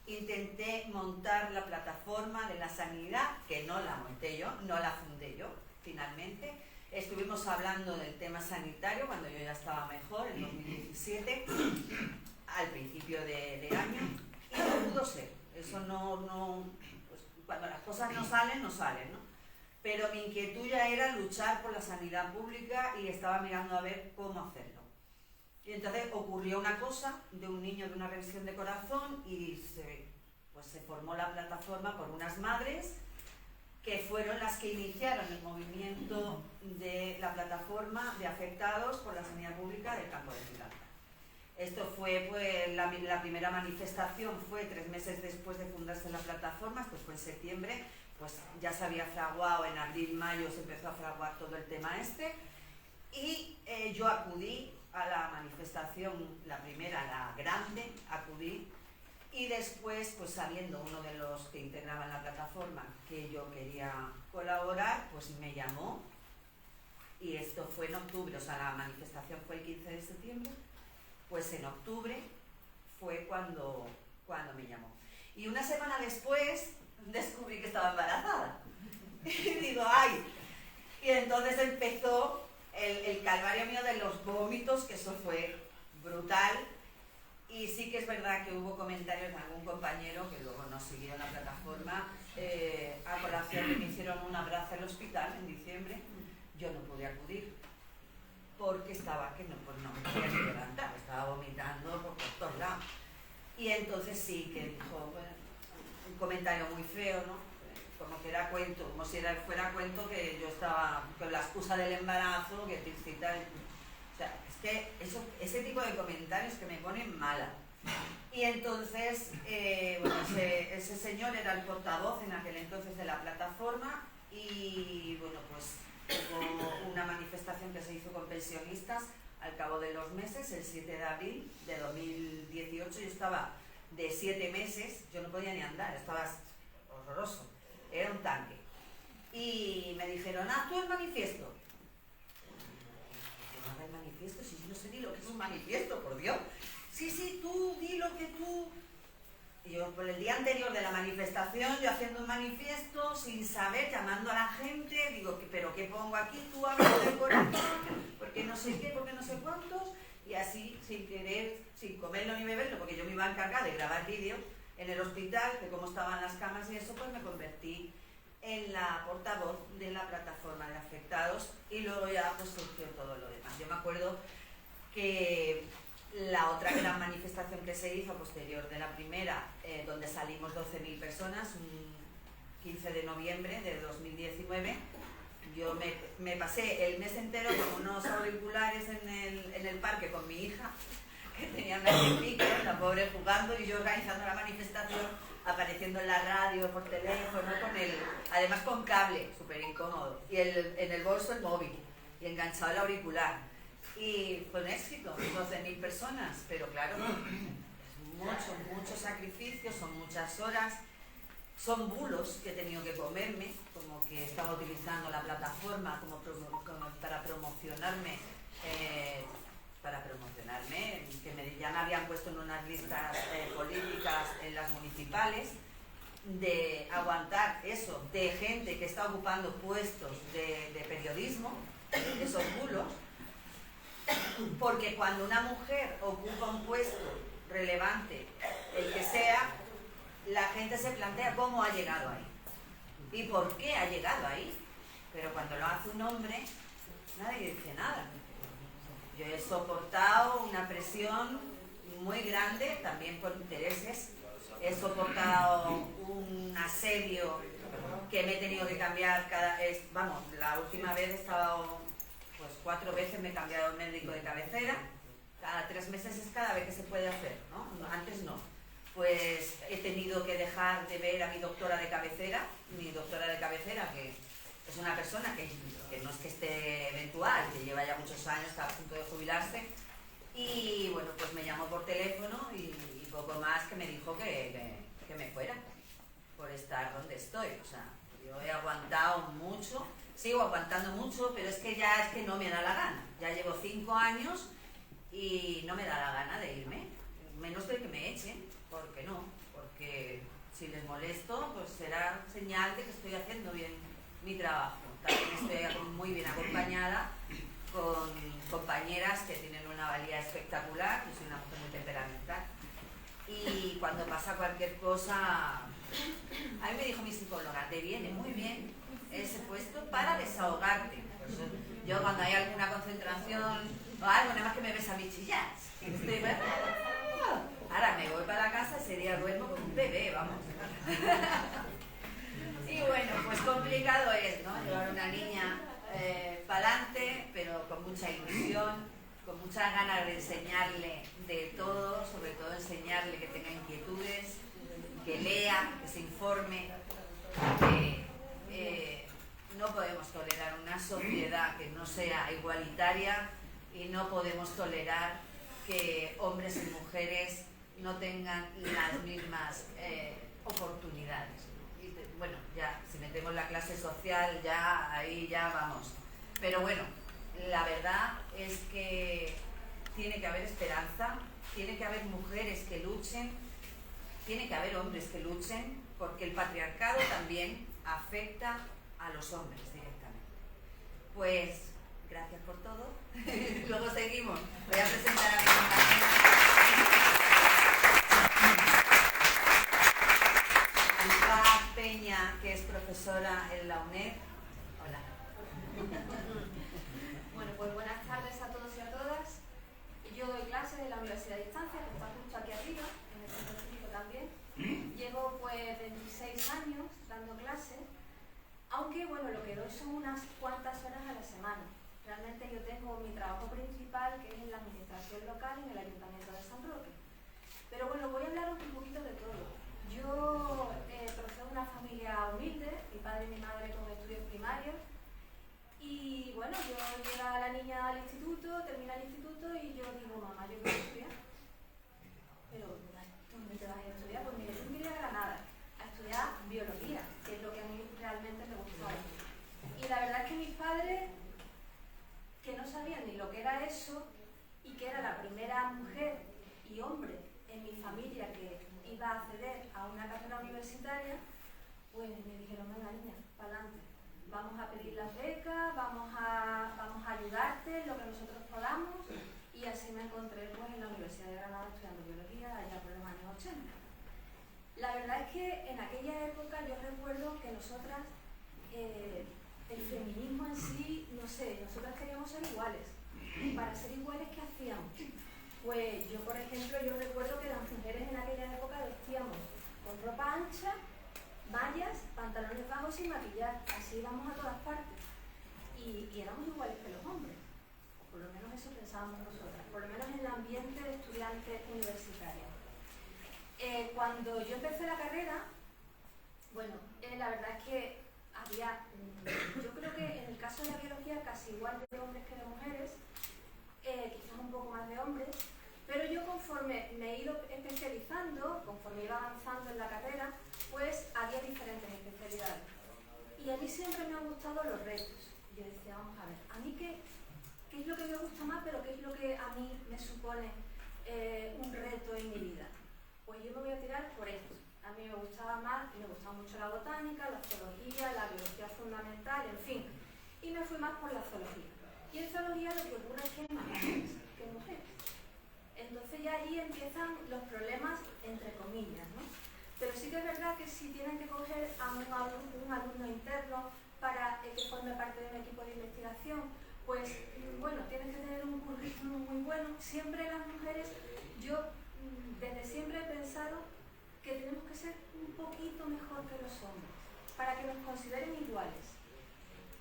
Intenté montar la plataforma de la sanidad, que no la monté yo, no la fundé yo, finalmente. Estuvimos hablando del tema sanitario cuando yo ya estaba mejor, en 2017, al principio de año, y no pudo ser. Eso no pues, cuando las cosas no salen, no salen, ¿no? Pero mi inquietud ya era luchar por la sanidad pública y estaba mirando a ver cómo hacerlo. Y entonces ocurrió una cosa de un niño de una revisión de corazón y se formó la plataforma por unas madres que fueron las que iniciaron el movimiento de la plataforma de afectados por la sanidad pública del campo de Gibraltar. Esto fue, pues, la primera manifestación fue 3 meses después de fundarse la plataforma, esto fue en septiembre, pues ya se había fraguado, en abril, mayo se empezó a fraguar todo el tema este, y yo acudí a la manifestación, la primera, la grande, acudí, y después, pues sabiendo uno de los que integraban la plataforma que yo quería colaborar, pues me llamó, y esto fue en octubre, o sea, la manifestación fue el 15 de septiembre, pues en octubre fue cuando me llamó. Y una semana después descubrí que estaba embarazada. Y digo, ¡ay! Y entonces empezó el calvario mío de los vómitos, que eso fue brutal. Y sí que es verdad que hubo comentarios de algún compañero que luego nos siguió en la plataforma a colación de que me hicieron un abrazo al hospital en diciembre. Yo no pude acudir porque estaba que no me podía ni levantar, estaba vomitando por todos lados. Y entonces sí que dijo, bueno, un comentario muy feo, ¿no? Como que era cuento, como si fuera cuento que yo estaba con la excusa del embarazo, que piscita. O sea, es que ese tipo de comentarios que me ponen mala. Y entonces, bueno, ese señor era el portavoz en aquel entonces de la plataforma y, bueno, pues hubo una manifestación que se hizo con pensionistas al cabo de los meses, el 7 de abril de 2018. Yo estaba de 7 meses, yo no podía ni andar, estaba horroroso, era un tanque. Y me dijeron, tú el manifiesto. No haga el manifiesto, si yo no sé ni lo que es un manifiesto, por Dios. Sí, tú, di lo que tú... Y yo, por el día anterior de la manifestación, yo haciendo un manifiesto, sin saber, llamando a la gente, digo, ¿pero qué pongo aquí? Tú hablas del corazón, porque no sé qué, porque no sé cuántos, y así, sin querer, sin comerlo ni beberlo, porque yo me iba a encargar de grabar vídeos en el hospital, que como estaban las camas y eso, pues me convertí en la portavoz de la plataforma de afectados, y luego ya pues surgió todo lo demás. Yo me acuerdo que la otra gran manifestación que se hizo posterior de la primera, donde salimos 12.000 personas, un 15 de noviembre de 2019, yo me pasé el mes entero con unos auriculares en el parque con mi hija, que tenía una chiquitica, la pobre jugando, y yo organizando la manifestación, apareciendo en la radio, por teléfono, además con cable, súper incómodo, y en el bolso el móvil, y enganchado el auricular. Y fue un éxito, 12.000 personas, pero claro, es mucho sacrificio, son muchas horas, son bulos que he tenido que comerme, como que estaba utilizando la plataforma como para promocionarme, que ya me habían puesto en unas listas políticas en las municipales, de aguantar eso, de gente que está ocupando puestos de periodismo, esos bulos. porque cuando una mujer ocupa un puesto relevante, el que sea, la gente se plantea cómo ha llegado ahí y por qué ha llegado ahí. Pero cuando lo hace un hombre, nadie dice nada. Yo he soportado una presión muy grande, también por intereses. He soportado un asedio que me he tenido que cambiar la última vez he estado, pues 4 veces me he cambiado de médico de cabecera. Cada 3 meses es cada vez que se puede hacer, ¿no? Antes no. Pues he tenido que dejar de ver a mi doctora de cabecera, que es una persona que no es que esté eventual, que lleva ya muchos años, está a punto de jubilarse, y bueno, pues me llamó por teléfono y poco más, que me dijo que me fuera por estar donde estoy. O sea, yo he aguantado mucho, sigo aguantando mucho, pero es que no me da la gana. Ya llevo 5 años y no me da la gana de irme, menos de que me echen, porque no, porque si les molesto, pues será señal de que estoy haciendo bien mi trabajo. También estoy muy bien acompañada con compañeras que tienen una valía espectacular. Yo soy una mujer muy temperamental y cuando pasa cualquier cosa, a mí me dijo mi psicóloga, te viene muy bien ese puesto para desahogarte. Por eso, yo cuando hay alguna concentración o algo, nada más que me ves a mí chillar, ahora me voy para la casa, ese día duermo con un bebé, vamos. Y bueno, pues complicado es, ¿no? Llevar una niña para adelante, pero con mucha ilusión, con muchas ganas de enseñarle de todo, sobre todo enseñarle que tenga inquietudes, que lea, que se informe, que no podemos tolerar una sociedad que no sea igualitaria y no podemos tolerar que hombres y mujeres no tengan las mismas oportunidades. Y bueno, ya, si metemos la clase social, ya ahí ya vamos. Pero bueno, la verdad es que tiene que haber esperanza, tiene que haber mujeres que luchen, tiene que haber hombres que luchen, porque el patriarcado también afecta a los hombres directamente. Pues, gracias por todo. Luego seguimos. Voy a presentar a mi compañera. Paz Peña, que es profesora en la UNED. Hola. Bueno, pues buenas tardes a todos y a todas. Yo doy clases en la Universidad de Distancia, que está justo aquí arriba, en el centro cívico también. Llevo pues 26 años dando clases, aunque bueno, lo que doy son unas cuantas horas a la semana. Realmente yo tengo mi trabajo principal, que es en la administración local en el Ayuntamiento de San Roque. Pero bueno, voy a hablaros un poquito de todo. Yo procedo de una familia humilde, mi padre y mi madre con estudios primarios. Y bueno, yo llega la niña al instituto, termina el instituto y yo digo, mamá, yo quiero estudiar. Pero, ¿dónde te vas a ir a estudiar? Pues mire, yo me iré a Granada a estudiar biología, que es lo que a mí realmente me gustaba. Y la verdad es que mis padres, que no sabían ni lo que era eso, y que era la primera mujer y hombre en mi familia que iba a acceder a una carrera universitaria, pues me dijeron, venga niña, para adelante. Vamos a pedir las becas, vamos a ayudarte en lo que nosotros podamos, y así me encontré pues en la Universidad de Granada estudiando biología allá por los años 80. La verdad es que en aquella época yo recuerdo que nosotras, el feminismo en sí, no sé, nosotras queríamos ser iguales. Y para ser iguales, ¿qué hacíamos? Pues yo, por ejemplo, yo recuerdo que las mujeres en aquella época vestíamos con ropa ancha, mallas, pantalones bajos y maquillar, así íbamos a todas partes. Y éramos iguales que los hombres, por lo menos eso pensábamos nosotras, por lo menos en el ambiente de estudiantes universitarios. Cuando yo empecé la carrera, bueno, la verdad es que había, yo creo que en el caso de la biología casi igual de hombres que de mujeres, quizás un poco más de hombres, pero yo conforme me he ido especializando, conforme iba avanzando en la carrera, pues había diferentes especialidades. Y a mí siempre me han gustado los retos. Yo decía, vamos a ver, a mí qué es lo que me gusta más, pero qué es lo que a mí me supone un reto en mi vida. Pues yo me voy a tirar por esto. A mí me gustaba mucho la botánica, la zoología, la biología fundamental, en fin. Y me fui más por la zoología. Y en zoología lo que ocurre es que hay más hombres que mujeres. Entonces ya allí empiezan los problemas entre comillas, ¿no? Pero sí que es verdad que si tienen que coger a un alumno interno para que forme parte de un equipo de investigación, pues bueno, tienen que tener un currículum muy bueno. Siempre las mujeres, yo desde siempre he pensado que tenemos que ser un poquito mejor que los hombres, para que nos consideren iguales.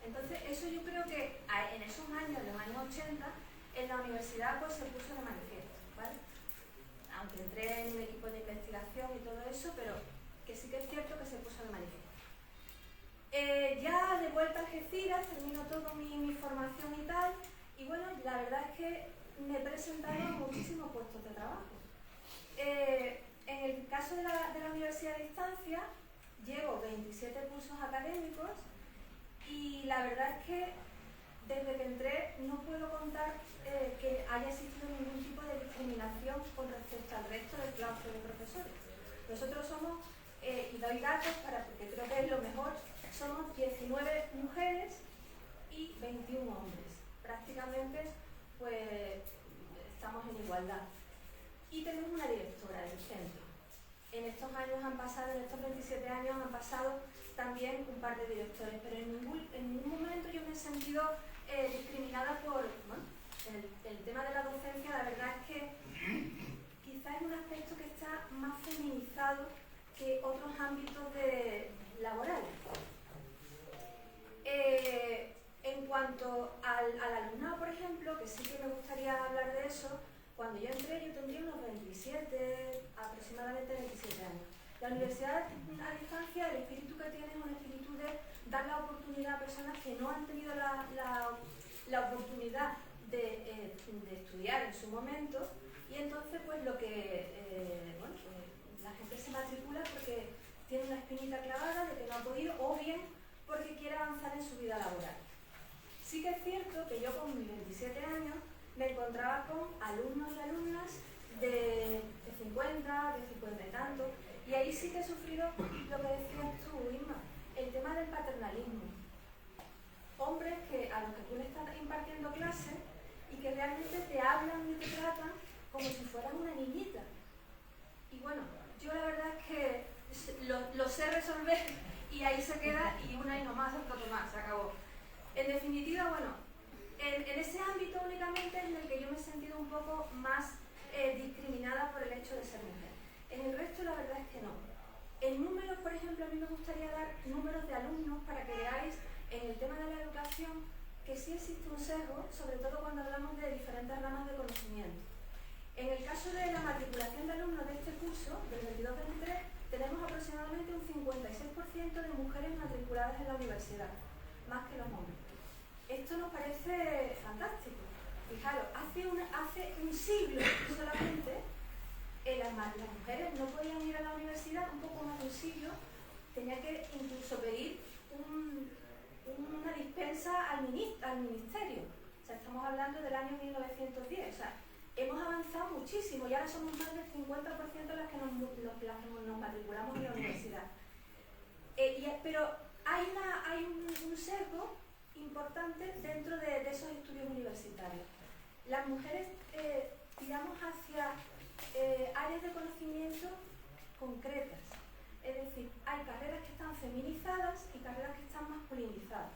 Entonces eso yo creo que en esos años, los años 80, en la universidad pues se puso de manifiesto, ¿vale? Aunque entré en un equipo de investigación y todo eso, pero que sí que es cierto que se puso de manifiesto. Ya de vuelta a Algeciras, termino toda mi formación y tal, y bueno, la verdad es que me he presentado a muchísimos puestos de trabajo. En el caso de la Universidad de Distancia, llevo 27 cursos académicos y la verdad es que desde que entré no puedo contar que haya existido ningún tipo de discriminación con respecto al resto del claustro de profesores. Nosotros somos, y doy datos porque creo que es lo mejor, somos 19 mujeres y 21 hombres. Prácticamente pues estamos en igualdad. Y tenemos una directora del centro. En estos años han pasado, en estos 27 años han pasado también un par de directores, pero en ningún momento yo me he sentido discriminada por el tema de la docencia. La verdad es que quizás es un aspecto que está más feminizado que otros ámbitos laborales. En cuanto al alumnado, por ejemplo, que sí que me gustaría hablar de eso, cuando yo entré yo tendría unos 27, aproximadamente 27 años. La universidad a distancia, el espíritu que tiene es un espíritu de dar la oportunidad a personas que no han tenido la oportunidad de estudiar en su momento, y entonces pues lo que la gente se matricula porque tiene una espinita clavada de que no ha podido, o bien porque quiere avanzar en su vida laboral. Sí que es cierto que yo con mis 27 años me encontraba con alumnos y alumnas de 50, de 50 y tanto, y ahí sí que he sufrido lo que decías tú, Isma, el tema del paternalismo. Hombres a los que tú le estás impartiendo clases y que realmente te hablan y te tratan como si fueras una niñita. Y bueno, yo la verdad es que lo sé resolver y ahí se queda, y una y no más, otro más, se acabó. En definitiva, bueno, en ese ámbito únicamente es en el que yo me he sentido un poco más discriminada por el hecho de ser mujer. En el resto la verdad es que no. En números, por ejemplo, a mí me gustaría dar números de alumnos para que veáis en el tema de la educación que sí existe un sesgo, sobre todo cuando hablamos de diferentes ramas de conocimiento. En el caso de la matriculación de alumnos de este curso, del 22-23, tenemos aproximadamente un 56% de mujeres matriculadas en la universidad, más que los hombres. Esto nos parece fantástico. Fijaros, hace un siglo solamente las mujeres no podían ir a la universidad, un poco más de un siglo, tenía que incluso pedir una dispensa al ministerio. O sea, estamos hablando del año 1910. O sea, hemos avanzado muchísimo y ahora somos más del 50% las que nos matriculamos en la universidad. Pero hay un sesgo importante dentro de esos estudios universitarios. Las mujeres tiramos hacia áreas de conocimiento concretas. Es decir, hay carreras que están feminizadas y carreras que están masculinizadas.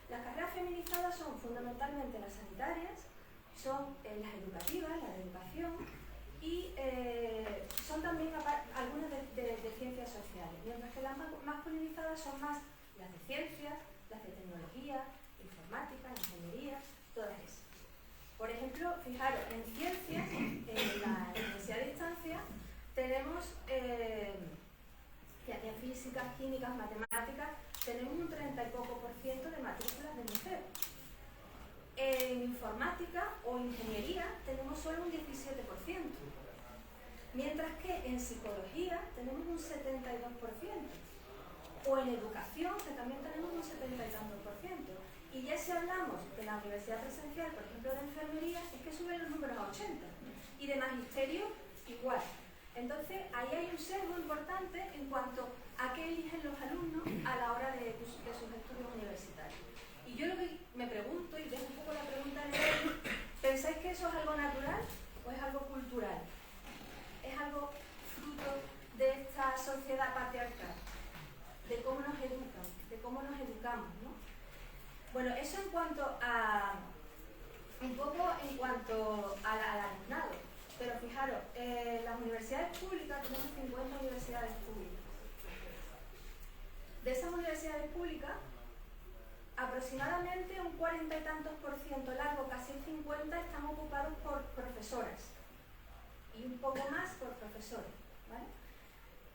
Las carreras feminizadas son fundamentalmente las sanitarias, son las educativas, las de educación, y son también algunas de ciencias sociales, mientras que las masculinizadas son más las de ciencias, las de tecnología, informática, ingeniería, todas esas. Por ejemplo, fijaros, en ciencias, en la Universidad de Distancia, tenemos, ya que en físicas, químicas, matemáticas, tenemos un 30 y poco % de matrículas de mujeres. En informática o ingeniería tenemos solo un 17%, mientras que en psicología tenemos un 72%, o en educación, que también tenemos un 70 y tantos %. Y ya si hablamos de la universidad presencial, por ejemplo de enfermería, es que suben los números a 80, y de magisterio igual. Entonces ahí hay un sesgo importante en cuanto a qué eligen los alumnos a la hora de sus estudios universitarios. Y yo lo que me pregunto, y dejo un poco la pregunta de él, ¿Pensáis que eso es algo natural o es algo cultural? ¿Es algo fruto de esta sociedad patriarcal? De cómo nos educan, de cómo nos educamos, ¿no? Bueno, eso en cuanto a... un poco en cuanto al alumnado. Pero fijaros, las universidades públicas, tenemos 50 universidades públicas. De esas universidades públicas, aproximadamente un 40 y tantos % largo, casi el 50, están ocupados por profesoras. Y un poco más por profesores, ¿vale?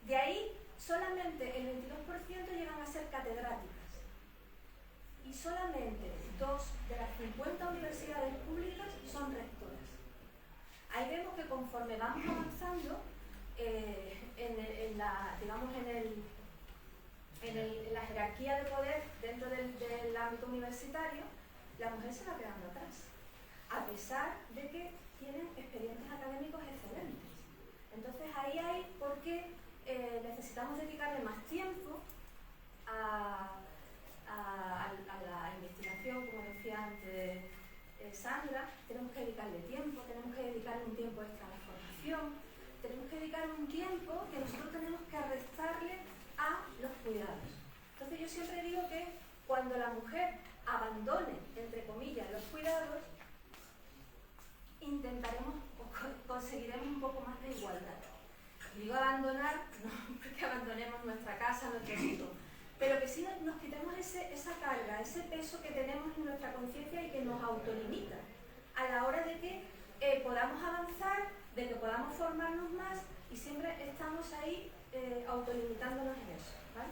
De ahí, solamente el 22% llegan a ser catedráticas. Y solamente 2 de las 50 universidades públicas son rectoras. Ahí vemos que conforme vamos avanzando en la jerarquía de poder dentro del ámbito universitario, la mujer se va quedando atrás, a pesar de que tienen expedientes académicos excelentes. Entonces ahí hay por qué necesitamos dedicarle más tiempo a la investigación, como decía antes Sandra. Tenemos que dedicarle tiempo, tenemos que dedicarle un tiempo extra a la formación, tenemos que dedicarle un tiempo que nosotros tenemos que restarle a los cuidados. Entonces yo siempre digo que cuando la mujer abandone, entre comillas, los cuidados, intentaremos o conseguiremos un poco más de igualdad. Digo abandonar, no porque abandonemos nuestra casa, nuestro sitio, pero que sí nos quitemos esa carga, ese peso que tenemos en nuestra conciencia y que nos autolimita a la hora de que podamos avanzar, de que podamos formarnos más, y siempre estamos ahí autolimitándonos en eso, ¿vale?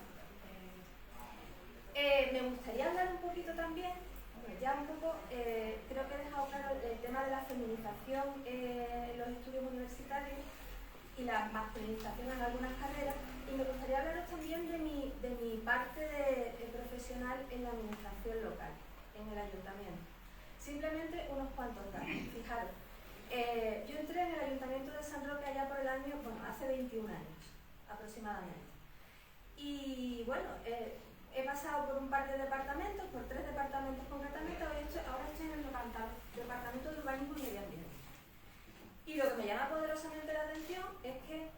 Me gustaría hablar un poquito también, ya un poco, creo que he dejado claro el tema de la feminización en los estudios universitarios y la masculinización en algunas carreras, y me gustaría hablaros también de mi parte profesional en la administración local, en el ayuntamiento. Simplemente unos cuantos datos. Fijaros, yo entré en el ayuntamiento de San Roque allá por el año, hace 21 años aproximadamente. Y bueno, he pasado por un par de departamentos, por 3 departamentos concretamente. Ahora estoy en el departamento de urbanismo y medio ambiente. Y lo que me llama poderosamente la atención es que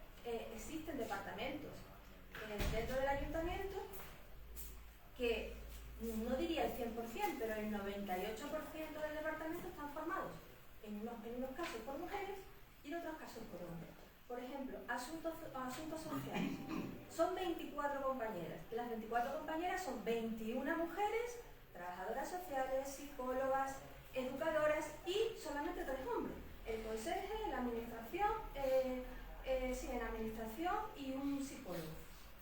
existen departamentos dentro del ayuntamiento que, no diría el 100%, pero el 98% del departamento están formados, en unos casos por mujeres y en otros casos por hombres. Por ejemplo, asuntos sociales. Son 24 compañeras, y las 24 compañeras son 21 mujeres, trabajadoras sociales, psicólogas, educadoras, y solamente 3 hombres. El conserje, la administración, en la administración y un psicólogo.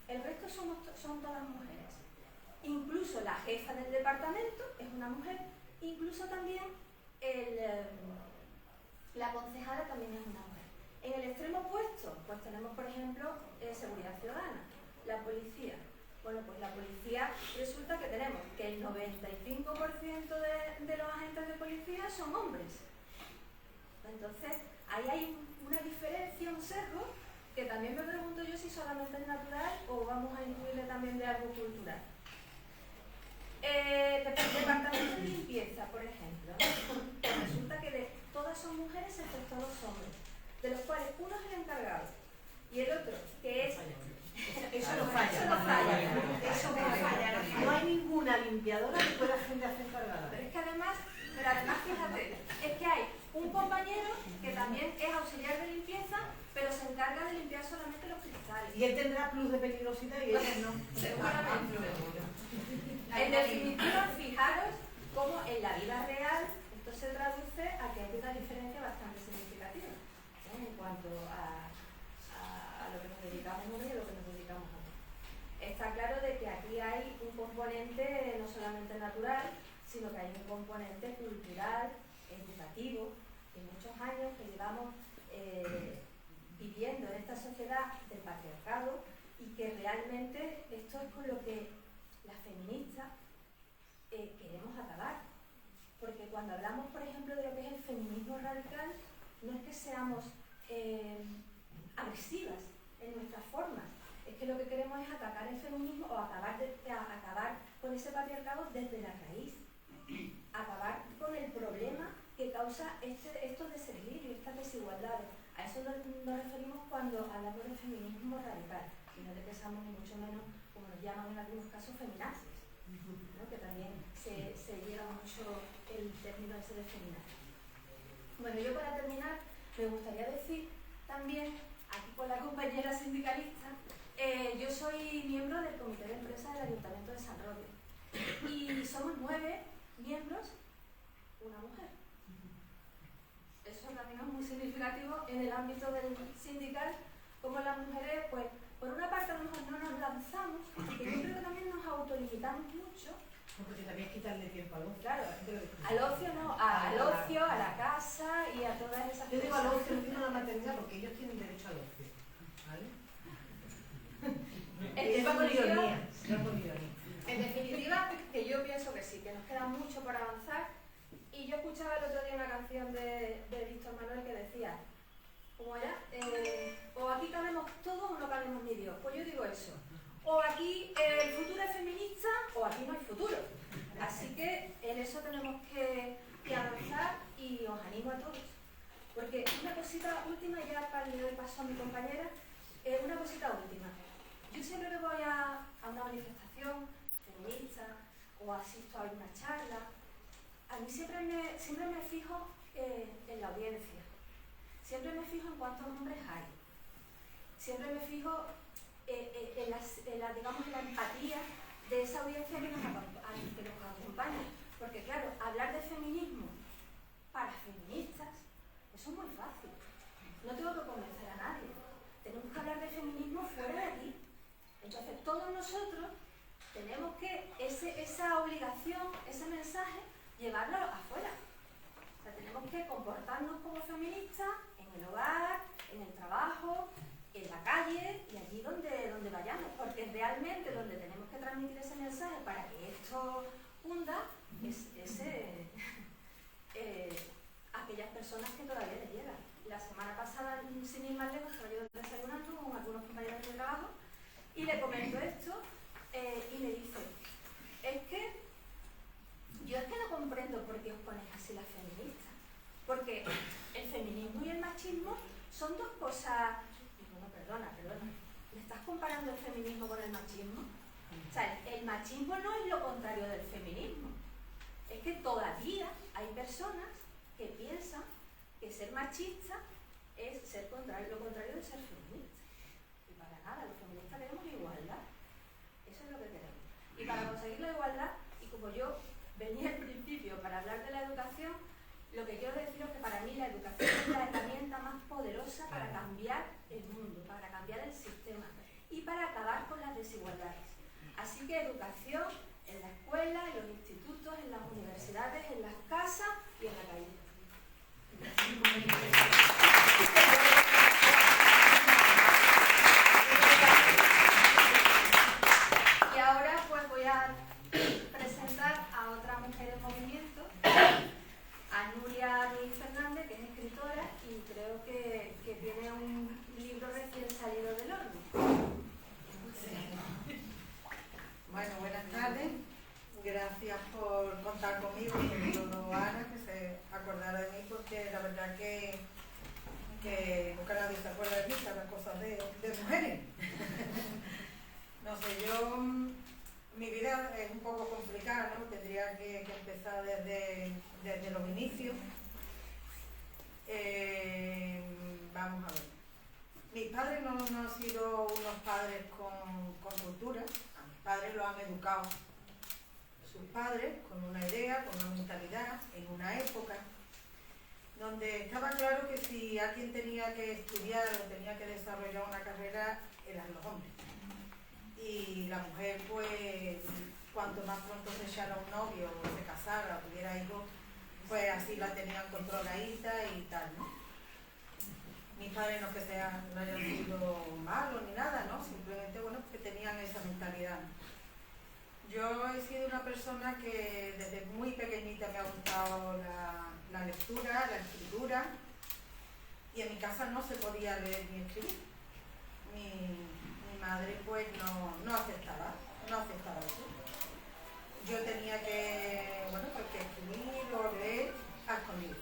El resto son todas mujeres. Incluso la jefa del departamento es una mujer, incluso también la concejala también es una mujer. En el extremo opuesto, pues tenemos, por ejemplo, seguridad ciudadana, la policía. Bueno, pues la policía resulta que tenemos que el 95% de los agentes de policía son hombres. Entonces, ahí hay una diferencia, un sesgo, que también me pregunto yo si solamente es natural o vamos a incluirle también de algo cultural. Departamento de limpieza, por ejemplo, ¿no? Resulta que todas son mujeres excepto 2 hombres, de los cuales uno es el encargado y el otro, que es... Eso no falla. No hay ninguna limpiadora que pueda hacer encargada. Pero es que además, fíjate, es que hay un compañero que también es auxiliar de limpieza, pero se encarga de limpiar solamente los cristales. Y él tendrá plus de peligrosidad y ella no. Seguramente. En definitiva, fijaros cómo en la vida real esto se traduce a que hay una diferencia bastante significativa, ¿no? En cuanto a lo que nos dedicamos uno y a lo que nos dedicamos otro. Está claro de que aquí hay un componente no solamente natural, sino que hay un componente cultural, educativo, de muchos años que llevamos viviendo en esta sociedad del patriarcado, y que realmente esto es con lo que las feministas queremos acabar. Porque cuando hablamos, por ejemplo, de lo que es el feminismo radical, no es que seamos agresivas en nuestras formas, es que lo que queremos es atacar el feminismo o acabar con ese patriarcado desde la raíz, acabar con el problema que causa estos desequilibrios, estas desigualdades. A eso nos referimos cuando hablamos de feminismo radical, y no le pensamos ni mucho menos, como nos llaman en algunos casos, feminazis, ¿no? Que también se lleva mucho el término ese de feminazis. Bueno, yo para terminar me gustaría decir también, aquí con la compañera sindicalista, yo soy miembro del comité de empresa del Ayuntamiento de San Roque y somos 9 miembros, una mujer. Eso también es muy significativo en el ámbito del sindical, como las mujeres, pues, por una parte a lo mejor no nos lanzamos, porque yo creo que también nos autolimitamos mucho. Porque también es quitarle tiempo al ocio. Claro, al ocio no, al ocio, a la casa y a todas esas cosas. Yo digo al ocio, no digo a la maternidad, porque ellos tienen derecho al ocio, ¿vale? En definitiva, que yo pienso que sí, que nos queda mucho por avanzar. Y yo escuchaba el otro día una canción de Víctor Manuel que decía, ¿cómo era? O aquí cabemos todos o no cabemos ni Dios. Pues yo digo eso. O aquí el futuro es feminista o aquí no hay futuro. Así que en eso tenemos que avanzar y os animo a todos. Porque una cosita última, ya para le doy paso a mi compañera, una cosita última. Yo siempre que voy a una manifestación feminista o asisto a alguna charla, a mí siempre me fijo en la audiencia, siempre me fijo en cuántos hombres hay, siempre me fijo en la empatía de esa audiencia que nos acompaña, porque claro, hablar de feminismo para feministas, eso es muy fácil, no tengo que convencer a nadie, tenemos que hablar de feminismo fuera de aquí, entonces todos nosotros tenemos que esa obligación, ese mensaje, llevarlo afuera. O sea, tenemos que comportarnos como feministas en el hogar, en el trabajo, en la calle y allí donde vayamos, porque realmente donde tenemos que transmitir ese mensaje para que esto hunda es aquellas personas que todavía les llegan. La semana pasada, sin ir más lejos, estaba yo desayunando con algunos compañeros de trabajo y le comento esto y me dice, yo es que no comprendo por qué os ponéis así las feministas, porque el feminismo y el machismo son dos cosas. Digo, no, perdona, ¿me estás comparando el feminismo con el machismo? O sea, el machismo no es lo contrario del feminismo, es que todavía hay personas que piensan que ser machista es lo contrario de ser feminista, y para nada, los feministas queremos igualdad, eso es lo que queremos, y para conseguir la igualdad, y como yo venía al principio para hablar de la educación, lo que quiero decir es que para mí la educación es la herramienta más poderosa para cambiar el mundo, para cambiar el sistema y para acabar con las desigualdades. Así que educación en la escuela, en los institutos, en las universidades, en las casas y en la calle. Y ahora pues voy a presentar a otra mujer en movimiento, a Nuria Ruiz Fernández, que es escritora y creo que tiene un libro recién salido del horno. Bueno, buenas tardes. Gracias por contar conmigo, sobre todo Ana, que se acordara de mí, porque la verdad que nunca nadie se acuerda de mí, las cosas de mujeres. No sé, mi vida es un poco complicada, ¿no? Tendría que empezar desde los inicios. Vamos a ver. Mis padres no han sido unos padres con cultura. A mis padres los han educado sus padres con una idea, con una mentalidad, en una época donde estaba claro que si alguien tenía que estudiar o tenía que desarrollar una carrera, eran los hombres. Y la mujer, pues, cuanto más pronto se echara un novio, o se casara, o tuviera hijos, pues así la tenían controladita y tal, ¿no? Mis padres no que no hayan sido malos ni nada, ¿no? Simplemente, bueno, que tenían esa mentalidad. Yo he sido una persona que desde muy pequeñita me ha gustado la lectura, la escritura, y en mi casa no se podía leer ni escribir. Mi madre pues no aceptaba eso. Yo tenía que escribir o leer a escondidas.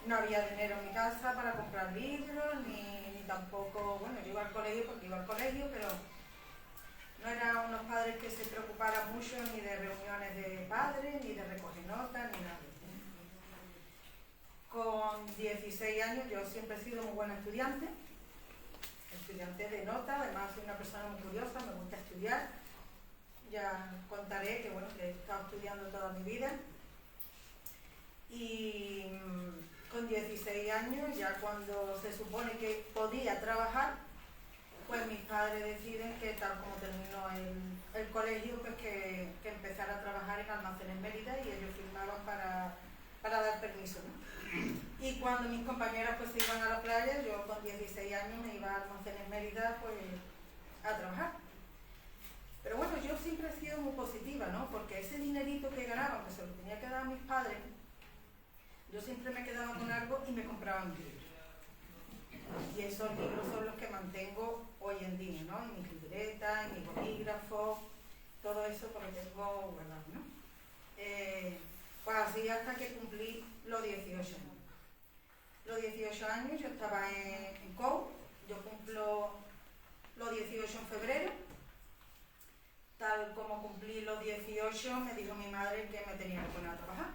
no había dinero en mi casa para comprar libros, ni tampoco, bueno, yo iba al colegio porque iba al colegio, pero no eran unos padres que se preocuparan mucho ni de reuniones de padres, ni de recoger notas, ni nada. Con 16 años yo siempre he sido muy buena estudiante de nota, además soy una persona muy curiosa, me gusta estudiar. Ya contaré que, bueno, que he estado estudiando toda mi vida. Y con 16 años, ya cuando se supone que podía trabajar, pues mis padres deciden que tal como terminó el colegio, pues que empezara a trabajar en Almacenes Mérida, y ellos firmaban para dar permiso, ¿no? Y cuando mis compañeras pues se iban a la playa, yo con 16 años me iba a Almacenes Mérida pues a trabajar. Pero bueno, yo siempre he sido muy positiva, ¿no? Porque ese dinerito que ganaba, que se lo tenía que dar a mis padres, yo siempre me quedaba con algo y me compraban libros. Y esos libros son los que mantengo hoy en día, ¿no? En mis libretas, en mis bolígrafos, todo eso pues lo tengo guardado, ¿no? Pues así hasta que cumplí los 18 años. Los 18 años yo estaba en COU, yo cumplo los 18 en febrero. Tal como cumplí los 18, me dijo mi madre que me tenía que poner a trabajar.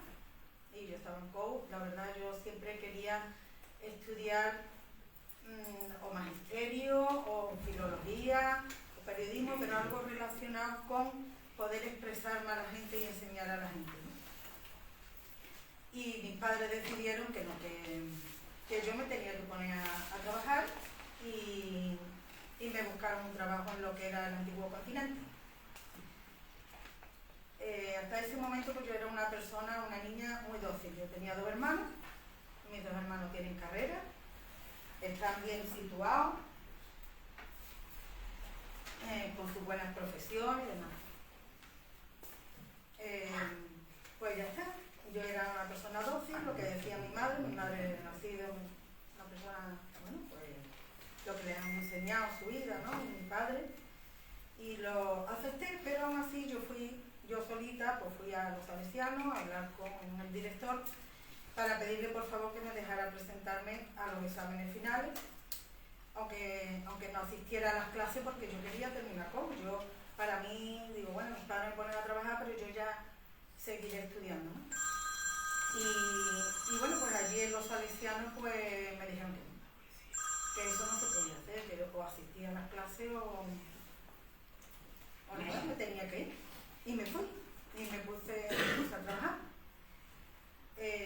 Y yo estaba en COU, la verdad yo siempre quería estudiar o magisterio, o filología, o periodismo, pero algo relacionado con poder expresarme a la gente y enseñar a la gente, ¿no? Y mis padres decidieron que no, que yo me tenía que poner a trabajar, y me buscaron un trabajo en lo que era el antiguo continente. Hasta ese momento pues yo era una persona, una niña muy dócil. Yo tenía 2 hermanos, mis 2 hermanos tienen carrera, están bien situados, con sus buenas profesiones y demás. Pues ya está. Yo era una persona dócil, lo que decía mi madre ha sido una persona, bueno, pues lo que le han enseñado su vida, ¿no? Mi padre, y lo acepté, pero aún así yo solita pues fui a los salesianos a hablar con el director para pedirle por favor que me dejara presentarme a los exámenes finales, aunque no asistiera a las clases, porque yo quería terminar yo, para mí, digo, bueno, mis padres me ponen a trabajar, pero yo ya seguiré estudiando, ¿no? Y bueno, pues allí en los salesianos pues me dijeron que eso no se podía hacer, que yo o asistía a las clases o no, me tenía que ir. Y me fui, y me puse a trabajar.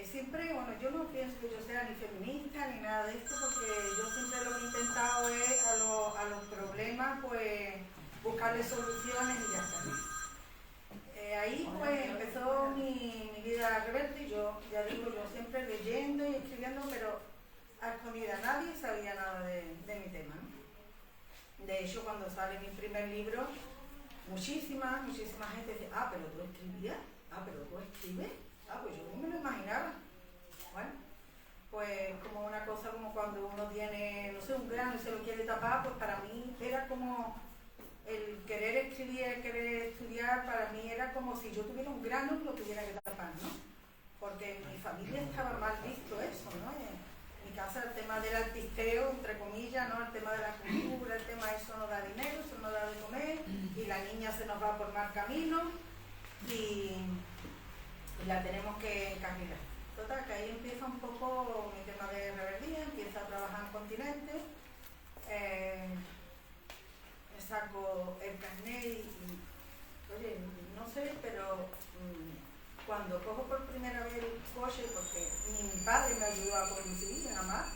Siempre, bueno, yo no pienso que yo sea ni feminista ni nada de esto, porque yo siempre lo que he intentado es a los problemas pues buscarle soluciones y ya está. Ahí pues empezó mi vida rebelde, y yo, ya digo, yo siempre leyendo y escribiendo, pero a escondida, nadie sabía nada de mi tema, ¿no? De hecho, cuando sale mi primer libro, muchísima gente dice, pero tú escribías, pero tú escribes, pues yo no me lo imaginaba. Bueno, pues como una cosa como cuando uno tiene, no sé, un grano y se lo quiere tapar, pues para mí era como el querer escribir, el querer estudiar, para mí era como si yo tuviera un grano y lo tuviera que tapar, ¿no? Porque en mi familia estaba mal visto eso, ¿no? En mi casa el tema del artisteo, entre comillas, ¿no? El tema de la cultura, el tema de eso no da dinero, eso no da de comer, y la niña se nos va por mal camino y la tenemos que encarrilar. Total, que ahí empieza un poco mi tema de rebeldía, empiezo a trabajar en Continente, me saco el carnet y oye, no sé, pero cuando cojo por primera vez el coche, porque ni mi padre me ayudó a conducir, nada más,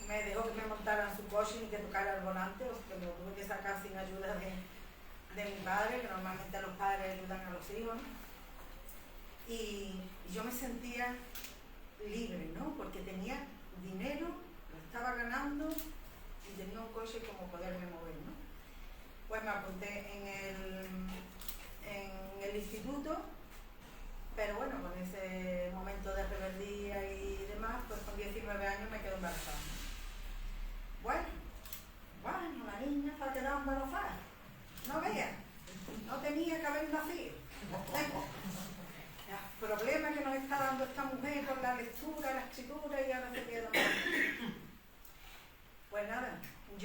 me dejó que me montara en su coche ni que tocara el volante, o sea, que me lo tuve que sacar sin ayuda de mi padre, que normalmente los padres ayudan a los hijos, ¿no? Y yo me sentía libre, ¿no? Porque tenía dinero, lo estaba ganando y tenía un coche como poderme mover, ¿no? Pues me apunté en el instituto, pero bueno, con ese momento de rebeldía y demás, pues con 19 años me quedo embarazada. Bueno, la niña se ha quedado embarazada. No veas, no tenía que haber nacido. Los problemas que nos está dando esta mujer con la lectura, la escritura, y ahora se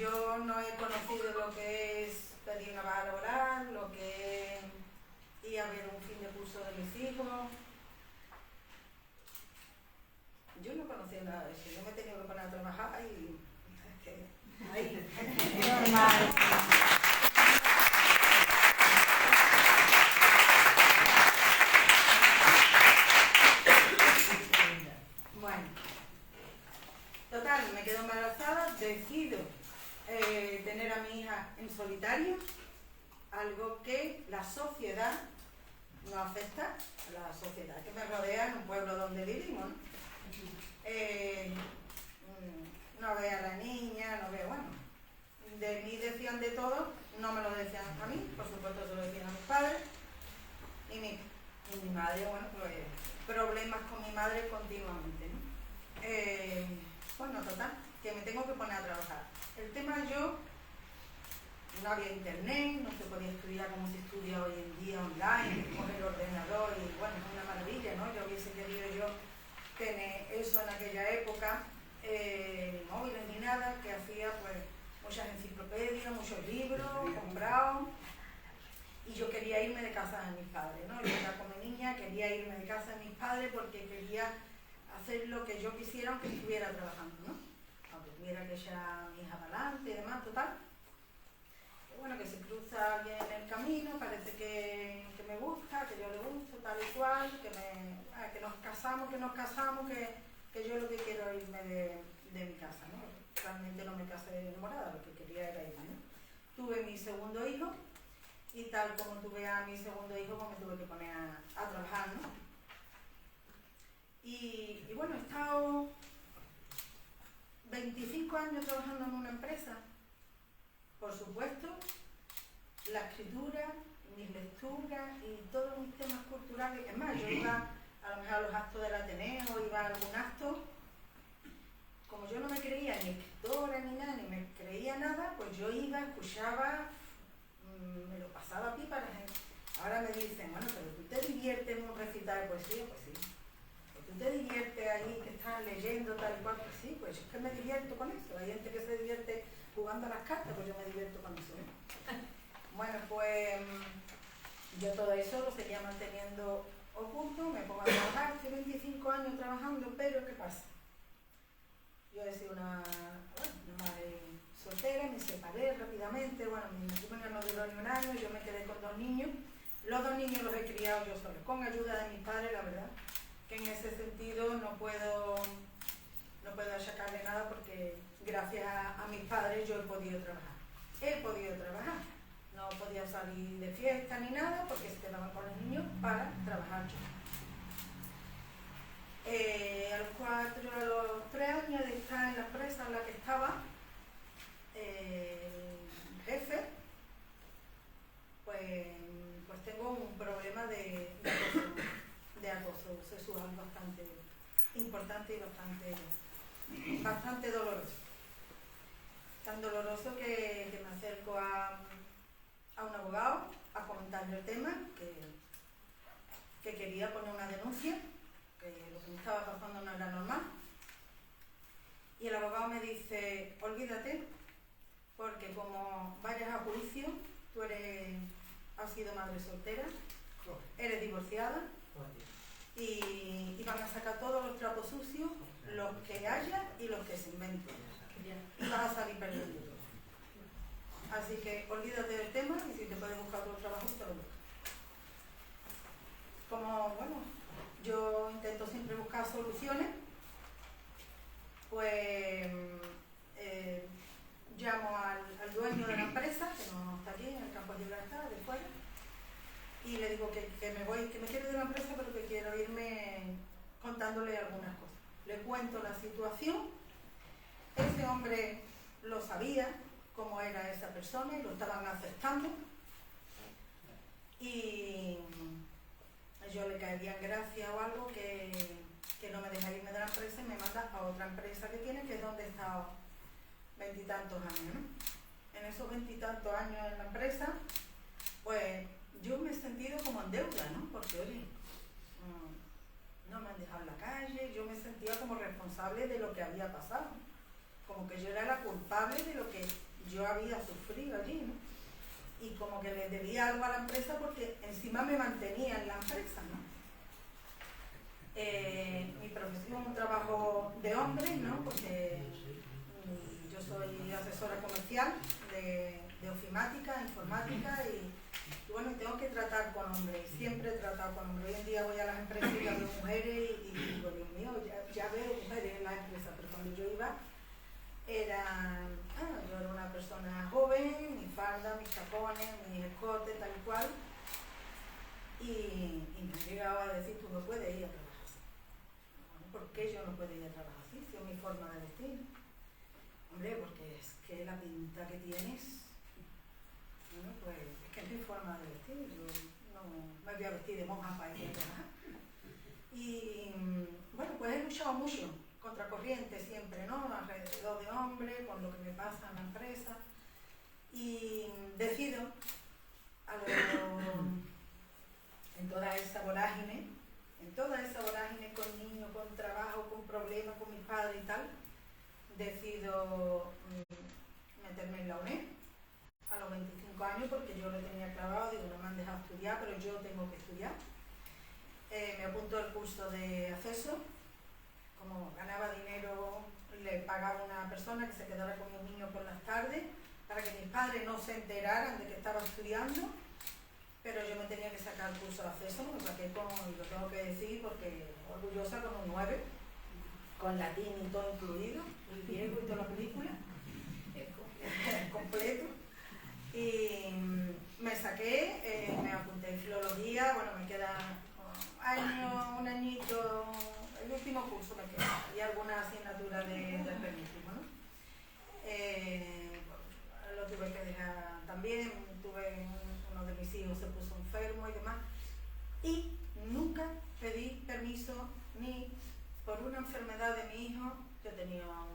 Yo no he conocido lo que es pedir una baja laboral, lo que es ir a ver un fin de curso de mis hijos. Yo no he conocido nada de eso. Yo me he tenido que poner a trabajar y es que ahí. Normal. Bueno, total, me quedo embarazada, decido tener a mi hija en solitario, algo que la sociedad no afecta, la sociedad que me rodea en un pueblo donde vivimos, ¿no? No veo a la niña, no veo, bueno, de mí decían de todo, no me lo decían a mí, por supuesto se lo decían a mis padres, y mi madre, bueno, pues problemas con mi madre continuamente, ¿no? Bueno, total, que me tengo que poner a trabajar. El tema yo, no había internet, no se podía estudiar como se estudia hoy en día online, con el ordenador, y bueno, es una maravilla, ¿no? Yo hubiese querido yo tener eso en aquella época, ni móviles ni nada, que hacía pues muchas enciclopedias, muchos libros comprados, y yo quería irme de casa de mis padres, ¿no? Yo era como niña, quería irme de casa de mis padres porque quería hacer lo que yo quisiera aunque estuviera trabajando, ¿no? Aunque tuviera que echar a mi hija para adelante y demás, total. Y bueno, que se cruza alguien en el camino, parece que me gusta, que yo le gusto, tal y cual, que nos casamos, que yo lo que quiero es irme de mi casa, ¿no? Realmente no me casé enamorada, lo que quería era irme, ¿no? Tuve mi segundo hijo, y tal como tuve a mi segundo hijo, pues me tuve que poner a trabajar, ¿no? Y bueno, he estado 25 años trabajando en una empresa. Por supuesto, la escritura, mis lecturas y todos mis temas culturales. Es más, yo iba a lo mejor a los actos del Ateneo, iba a algún acto. Como yo no me creía ni escritora ni nada, ni me creía nada, pues yo iba, escuchaba, me lo pasaba pipa a la gente. Ahora me dicen, bueno, pero tú te diviertes en un recital de poesía, pues sí. Pues tú te diviertes ahí que estás leyendo tal y cual, pues sí, pues es que me divierto con eso. Hay gente que se divierte jugando a las cartas, pues yo me divierto con eso, ¿eh? Bueno, pues yo todo eso lo seguía manteniendo oculto, me pongo a trabajar, estoy 25 años trabajando, pero ¿qué pasa? Yo he sido una madre soltera, me separé rápidamente, bueno, mi matrimonio no duró ni un año, yo me quedé con 2 niños. Los 2 niños los he criado yo sola, con ayuda de mis padres, la verdad, que en ese sentido no puedo achacarle nada porque gracias a mis padres yo he podido trabajar. No podía salir de fiesta ni nada porque se quedaban con los niños para trabajar yo. A los 3 años de estar en la empresa en la que estaba, jefe, pues tengo un problema de acoso sexual bastante importante y bastante doloroso. Tan doloroso que me acerco a un abogado a comentarle el tema, que quería poner una denuncia, que lo que me estaba pasando no era normal. Y el abogado me dice, olvídate, porque como vayas a juicio, tú has sido madre soltera, eres divorciada, y van a sacar todos los trapos sucios, los que haya y los que se inventen. Y vas a salir perdiendo todo. Así que olvídate del tema y si te puedes buscar otro trabajo, te lo buscas. Como, bueno, yo intento siempre buscar soluciones, pues llamo al dueño de la empresa, que no está aquí, en el campo de Gibraltar, de fuera, y le digo que me voy, que me quiero ir de la empresa, pero que quiero irme contándole algunas cosas. Le cuento la situación, ese hombre lo sabía, cómo era esa persona, y lo estaban aceptando, y yo le caería en gracia o algo que no me deja irme de la empresa y me manda a otra empresa que tiene, que es donde he estado 20 y tantos años, ¿no? En esos 20 y tantos años en la empresa, pues yo me he sentido como en deuda, ¿no? Porque, oye, no me han dejado en la calle, yo me sentía como responsable de lo que había pasado, como que yo era la culpable de lo que yo había sufrido allí, ¿no? Y como que le debía algo a la empresa porque encima me mantenía en la empresa, ¿no? Mi profesión es un trabajo de hombres, ¿no? Porque yo soy asesora comercial de ofimática, informática y bueno, tengo que tratar con hombres, siempre he tratado con hombres. Hoy en día voy a las empresas y veo mujeres y digo, Dios mío, ya veo mujeres en las empresas, pero cuando yo iba yo era una persona joven, mi falda, mis tapones, mi escote, tal y cual, y me llegaba a decir, tú no puedes ir a trabajar así. Bueno, ¿por qué yo no puedo ir a trabajar así? Si es mi forma de vestir. Hombre, porque es que la pinta que tienes, bueno, pues es que es mi forma de vestir, yo no me voy a vestir de monja para ir a trabajar. Y bueno, pues he luchado mucho contracorriente siempre, ¿no? Alrededor de hombres, con lo que me pasa en la empresa. Y decido, en toda esa vorágine, con niños, con trabajo, con problemas, con mis padres y tal, decido meterme en la UNED a los 25 años porque yo lo tenía clavado, digo, no me han dejado estudiar, pero yo tengo que estudiar. Me apunto al curso de acceso. Como ganaba dinero, le pagaba a una persona que se quedara con los niños por las tardes para que mis padres no se enteraran de que estaba estudiando, pero yo me tenía que sacar el curso de acceso, me saqué y lo tengo que decir porque orgullosa con un 9, con latín y todo incluido, el griego y toda la película, completo. Y me saqué, me apunté en filología, bueno, me queda un añito, el último curso me queda, y alguna asignatura del penúltimo, ¿no? Lo tuve que dejar también, uno de mis hijos se puso enfermo y demás, y nunca pedí permiso ni por una enfermedad de mi hijo. Yo tenía a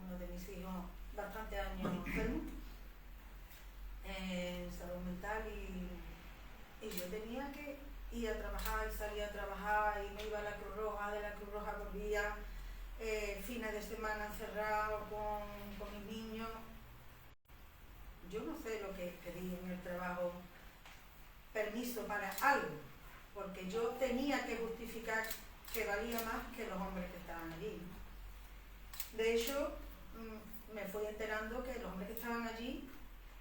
uno de mis hijos bastante años enfermo en salud mental y yo tenía que ir a trabajar y salía a trabajar y me iba a la Cruz Roja, de la Cruz Roja volvía fines de semana encerrado con mis niños. Yo no sé lo que pedí en el trabajo, permiso para algo, porque yo tenía que justificar que valía más que los hombres que estaban allí. De hecho, me fui enterando que los hombres que estaban allí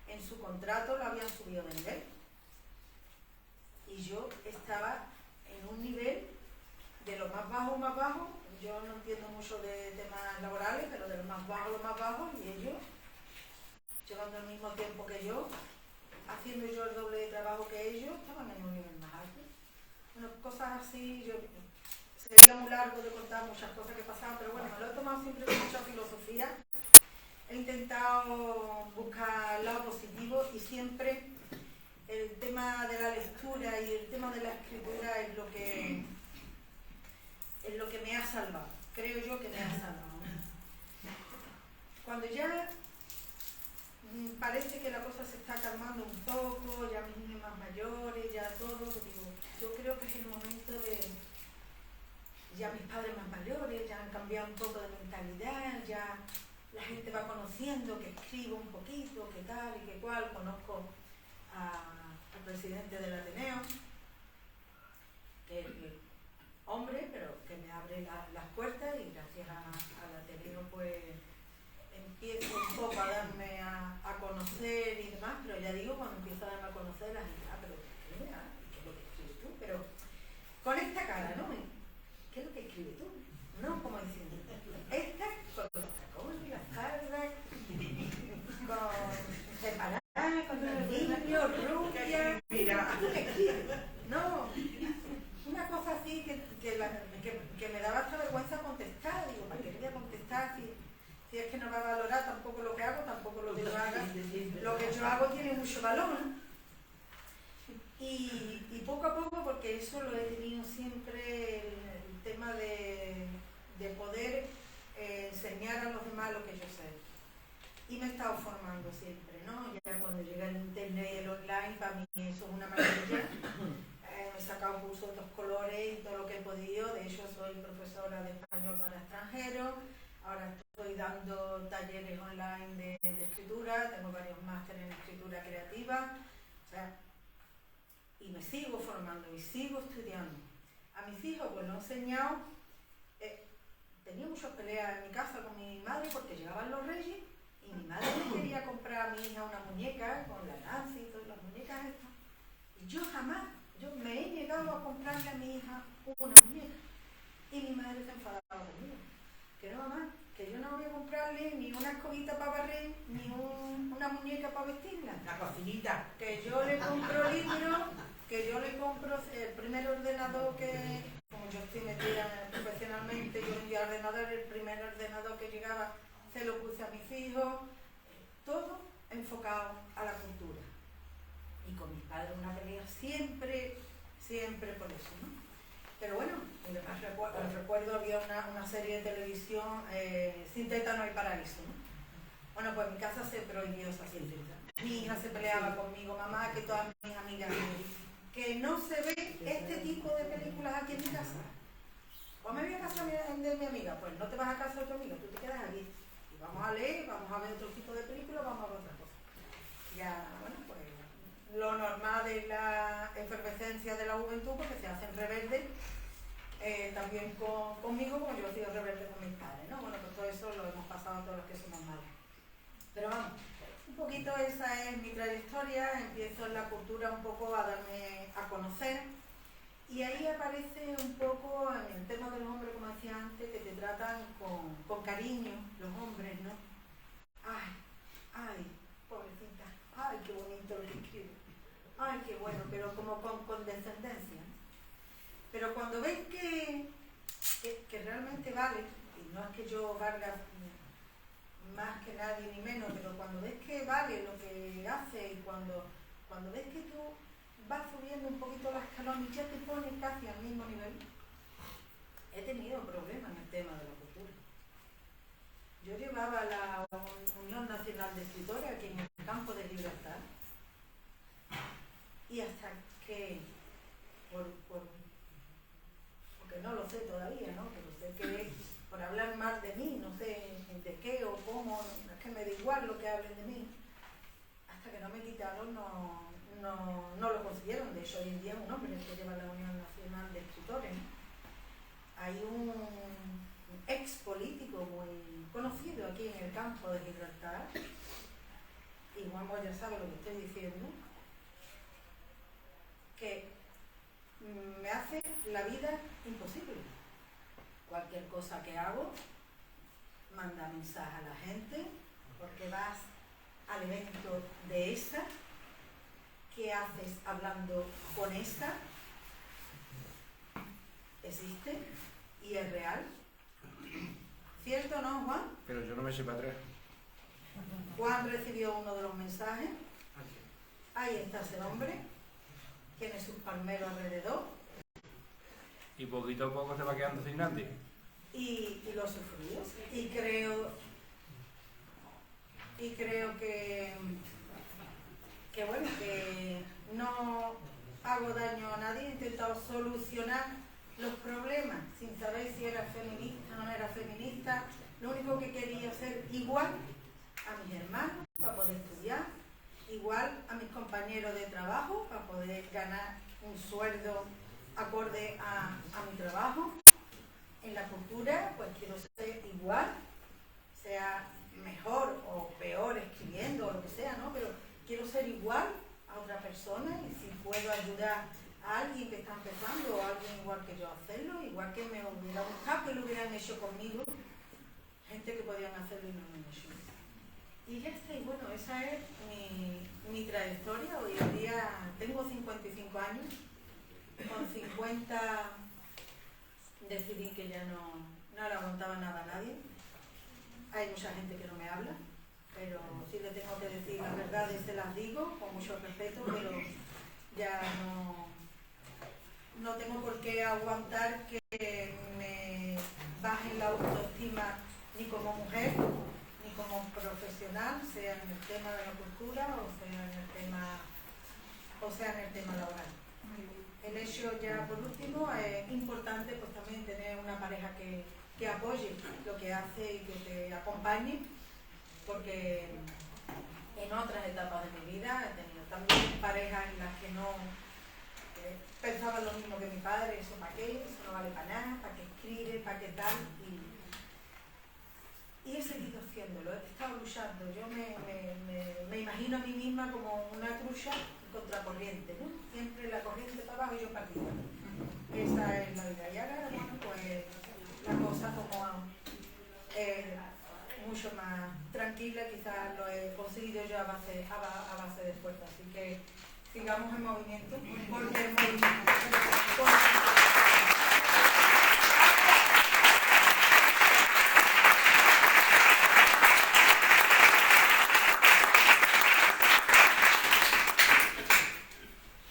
en su contrato lo habían subido de nivel. Y yo estaba en un nivel de lo más bajo, yo no entiendo mucho de temas laborales, pero de lo más bajo, y ellos, llevando el mismo tiempo que yo, haciendo yo el doble de trabajo que ellos, estaban en un nivel más alto. Bueno, cosas así, sería muy largo de contar muchas cosas que pasaban, pero bueno, me lo he tomado siempre con mucha filosofía. He intentado buscar el lado positivo y siempre el tema de la lectura y el tema de la escritura es lo que me ha salvado. Creo yo que me ha salvado. Cuando ya parece que la cosa se está calmando un poco, ya mis niños más mayores, ya todo, digo, yo creo que es el momento de ya mis padres más mayores, ya han cambiado un poco de mentalidad, ya la gente va conociendo que escribo un poquito, que tal y que cual. Conozco al presidente del Ateneo, que es hombre, pero que me abre las puertas, y gracias al Ateneo pues empiezo un poco a darme a conocer y demás, pero ya digo, cuando empiezo a darme a conocer, la gente, pero ¿qué es lo que escribes tú? Pero con esta cara, ¿no? ¿Qué es lo que escribes tú? No, como diciendo, esta con los tacones, las cargas, con separada, con los niños, rubia, mira, no, una cosa así que me daba hasta vergüenza contestar. Digo, ¿para qué voy a contestar si es que no va a valorar tampoco lo que hago, tampoco lo que yo haga? Lo que yo hago tiene mucho valor, ¿no? Y poco a poco, porque eso lo he tenido siempre, el tema de poder enseñar a los demás lo que yo sé. Y me he estado formando siempre, ¿no? Ya cuando llega el internet y el online, para mí eso es una maravilla. Me he sacado cursos de otros colores y todo lo que he podido. De hecho, soy profesora de español para extranjeros. Ahora estoy dando talleres online de escritura. Tengo me sigo formando y sigo estudiando. A mis hijos pues lo he enseñado, tenía muchas peleas en mi casa con mi madre porque llegaban los reyes y mi madre me quería comprar a mi hija una muñeca con la Nancy y todas las muñecas estas. Y yo jamás, yo me he llegado a comprarle a mi hija una muñeca. Y mi madre se enfadaba conmigo. Que no, mamá, que yo no voy a comprarle ni una escobita para barrer, ni una muñeca para vestirla. La cocinita. Que yo le compro libros, que yo le compro el primer ordenador que, como yo estoy metida profesionalmente, yo vendía ordenador, el primer ordenador que llegaba se lo puse a mis hijos, todo enfocado a la cultura. Y con mis padres una pelea siempre por eso, ¿no? Pero bueno, recuerdo había una serie de televisión, Sin teta no hay paraíso, ¿no? Bueno, pues en mi casa se prohibió esa serie. Mi hija se peleaba conmigo, mamá, que todas mis amigas, que no se ve este tipo de películas aquí en mi casa. Pues me voy a casa de mi amiga, pues no te vas a casa de tu amiga, tú te quedas aquí. Y vamos a leer, vamos a ver otro tipo de películas, vamos a ver otra cosa. Ya, bueno, pues lo normal de la efervescencia de la juventud, porque se hacen rebeldes, también conmigo, como yo he sido rebelde con mis padres, ¿no? Bueno, pues todo eso lo hemos pasado a todos los que somos madres. Pero vamos, un poquito esa es mi trayectoria, empiezo en la cultura un poco a darme a conocer, y ahí aparece un poco en el tema de los hombres, como decía antes, que te tratan con cariño, los hombres, ¿no? Ay, pobrecita, ay, qué bonito lo que escribe, ay, qué bueno, pero como con condescendencia. Pero cuando ves que realmente vale, y no es que yo valga más que nadie ni menos, pero cuando ves que vale lo que hace y cuando ves que tú vas subiendo un poquito las escalón y ya te pones casi al mismo nivel, he tenido problemas en el tema de la cultura. Yo llevaba la Unión Nacional de Escritores aquí en el campo de Gibraltar, y hasta que porque no lo sé todavía, ¿no? Pero sé que por hablar mal de mí, no sé de qué o cómo, es que me da igual lo que hablen de mí, hasta que no me quitaron no lo consiguieron. De hecho, hoy en día es un hombre el que lleva la Unión Nacional de Escritores, ¿no? Hay un ex político muy conocido aquí en el campo de Gibraltar, y Juanjo ya sabe lo que estoy diciendo, que me hace la vida imposible. Cualquier cosa que hago, manda mensaje a la gente, porque vas al evento de esa, ¿qué haces hablando con esa? Existe y es real. ¿Cierto o no, Juan? Pero yo no me eché para atrás. Juan recibió uno de los mensajes. Ahí está ese hombre. Tiene sus palmeros alrededor. Y poquito a poco se va quedando sin nadie. Y lo sufrió. Y creo que bueno, que no hago daño a nadie. He intentado solucionar los problemas sin saber si era feminista o no era feminista. Lo único que quería ser igual a mis hermanos para poder estudiar, igual a mis compañeros de trabajo para poder ganar un sueldo acorde a mi trabajo. En la cultura pues quiero ser igual, sea mejor o peor escribiendo o lo que sea, ¿no? Pero quiero ser igual a otra persona, y si puedo ayudar a alguien que está empezando o a alguien igual que yo a hacerlo, igual que me hubiera gustado que lo hubieran hecho conmigo, gente que podían hacerlo y no lo han hecho. Y ya está, y bueno, esa es mi trayectoria. Hoy en día tengo 55 años, con 50 decidí que ya no le aguantaba nada a nadie. Hay mucha gente que no me habla, pero si le tengo que decir las verdades se las digo con mucho respeto, pero ya no tengo por qué aguantar que me bajen la autoestima, ni como mujer ni como profesional, sea en el tema de la cultura o sea en el tema laboral. El hecho, ya por último, es importante pues también tener una pareja que apoye lo que hace y que te acompañe, porque en otras etapas de mi vida he tenido también parejas en las que pensaban lo mismo que mi padre, eso para qué, eso no vale para nada, para qué escribe, para qué tal. Y he seguido haciéndolo, he estado luchando. Yo me imagino a mí misma como una trucha contracorriente, ¿no? Siempre la corriente para abajo y yo para arriba. Esa es la vida. Y ahora, bueno, pues la cosa como mucho más tranquila, quizás lo he conseguido yo a base de esfuerzo. Así que sigamos en movimiento, porque el movimiento.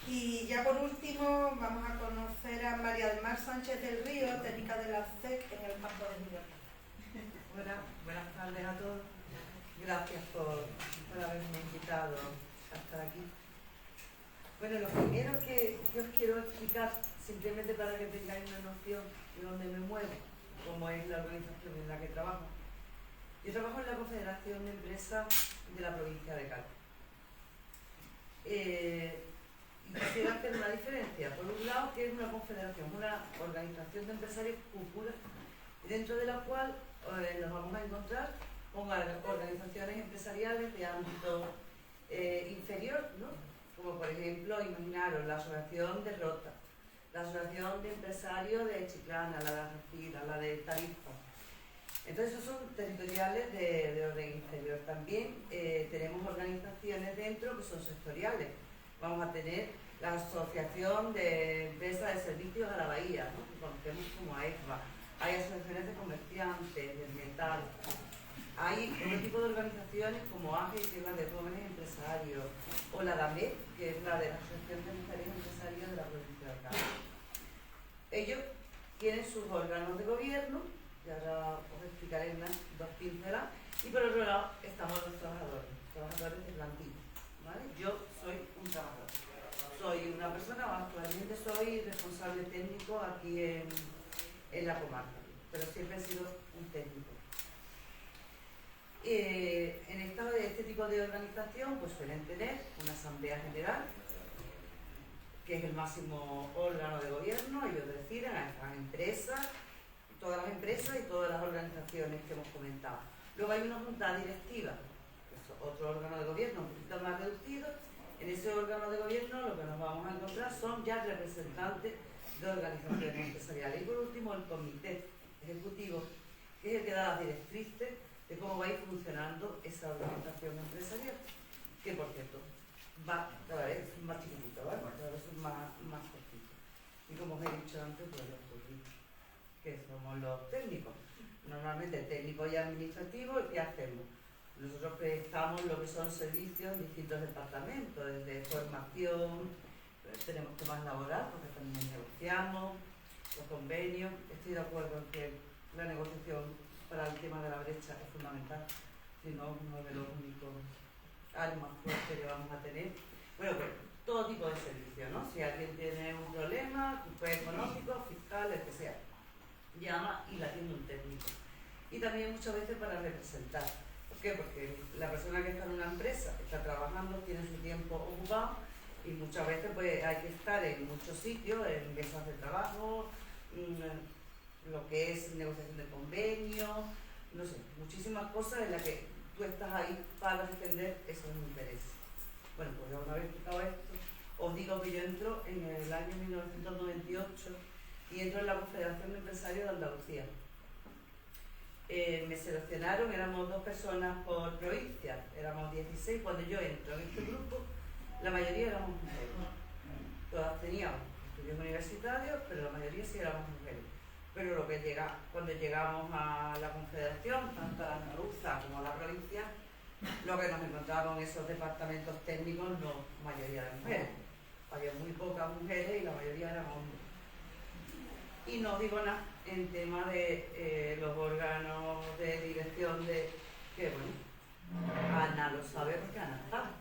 Y ya por último vamos a conocer a María del Mar Sánchez del Río, técnica de la CEC en el campo de Gibraltar. Buenas tardes a todos. Gracias por haberme invitado a estar aquí. Bueno, lo primero que os quiero explicar, simplemente para que tengáis una noción de dónde me muevo, cómo es la organización en la que trabajo. Yo trabajo en la Confederación de Empresas de la provincia de Cádiz. Y quisiera hacer una diferencia. Por un lado, que es una confederación, una organización de empresarios cúpula, dentro de la cual nos vamos a encontrar con organizaciones empresariales de ámbito inferior, ¿no? Como por ejemplo, imaginaros la Asociación de Rota, la Asociación de Empresarios de Chiclana, la de Arrecife, la de Tarifa. Entonces, esos son territoriales de orden inferior. También tenemos organizaciones dentro que son sectoriales. Vamos a tener la Asociación de Empresas de Servicios a la Bahía, ¿no? Que conocemos como AECBA. Hay asociaciones de comerciantes, de metal. Hay otro tipo de organizaciones como AGE, que es la de jóvenes empresarios, o la DAME, que es la de la Asociación de Mujeres Empresarias de la provincia de Cádiz. Ellos tienen sus órganos de gobierno, y ahora os explicaré unas dos pinceladas, y por otro lado estamos los trabajadores de plantilla, ¿vale? Yo soy un trabajador, soy una persona, actualmente soy responsable técnico aquí en la comarca, pero siempre he sido un técnico. En este tipo de organización pues suelen tener una asamblea general, que es el máximo órgano de gobierno. Ellos deciden a estas empresas, todas las empresas y todas las organizaciones que hemos comentado. Luego hay una junta directiva, que es otro órgano de gobierno un poquito más reducido. En ese órgano de gobierno lo que nos vamos a encontrar son ya representantes de organizaciones empresariales. Y por último el comité ejecutivo, que es el que da las directrices de cómo va a ir funcionando esa organización empresarial, que por cierto va cada vez más chiquitito, ¿vale? Cada vez más cortito. Y como os he dicho antes, pues los políticos, que somos los técnicos. Normalmente técnicos y administrativos, ¿qué hacemos? Nosotros prestamos lo que son servicios en distintos departamentos, desde formación, tenemos temas laborales, porque también negociamos, los convenios. Estoy de acuerdo en que la negociación para el tema de la brecha es fundamental, si no, uno de los únicos armas fuertes que vamos a tener. Bueno, pues todo tipo de servicios, ¿no? Si alguien tiene un problema, pues económico, fiscal, el que sea, llama y la atiende un técnico. Y también muchas veces para representar. ¿Por qué? Porque la persona que está en una empresa está trabajando, tiene su tiempo ocupado y muchas veces pues hay que estar en muchos sitios, en mesas de trabajo, lo que es negociación de convenio, no sé, muchísimas cosas en las que tú estás ahí para defender esos intereses. Bueno, pues una vez explicado esto, os digo que yo entro en el año 1998 y entro en la Confederación de Empresarios de Andalucía. Me seleccionaron, éramos 2 personas por provincia, éramos 16. Cuando yo entro en este grupo, la mayoría éramos mujeres. Todas teníamos estudios universitarios, pero la mayoría sí éramos mujeres. Pero cuando llegamos a la Confederación, tanto la andaluza como la provincia, lo que nos encontramos en esos departamentos técnicos, no mayoría de mujeres. Había muy pocas mujeres y la mayoría eran hombres. Y no digo nada en tema de los órganos de dirección que bueno, Ana lo sabe porque Ana está.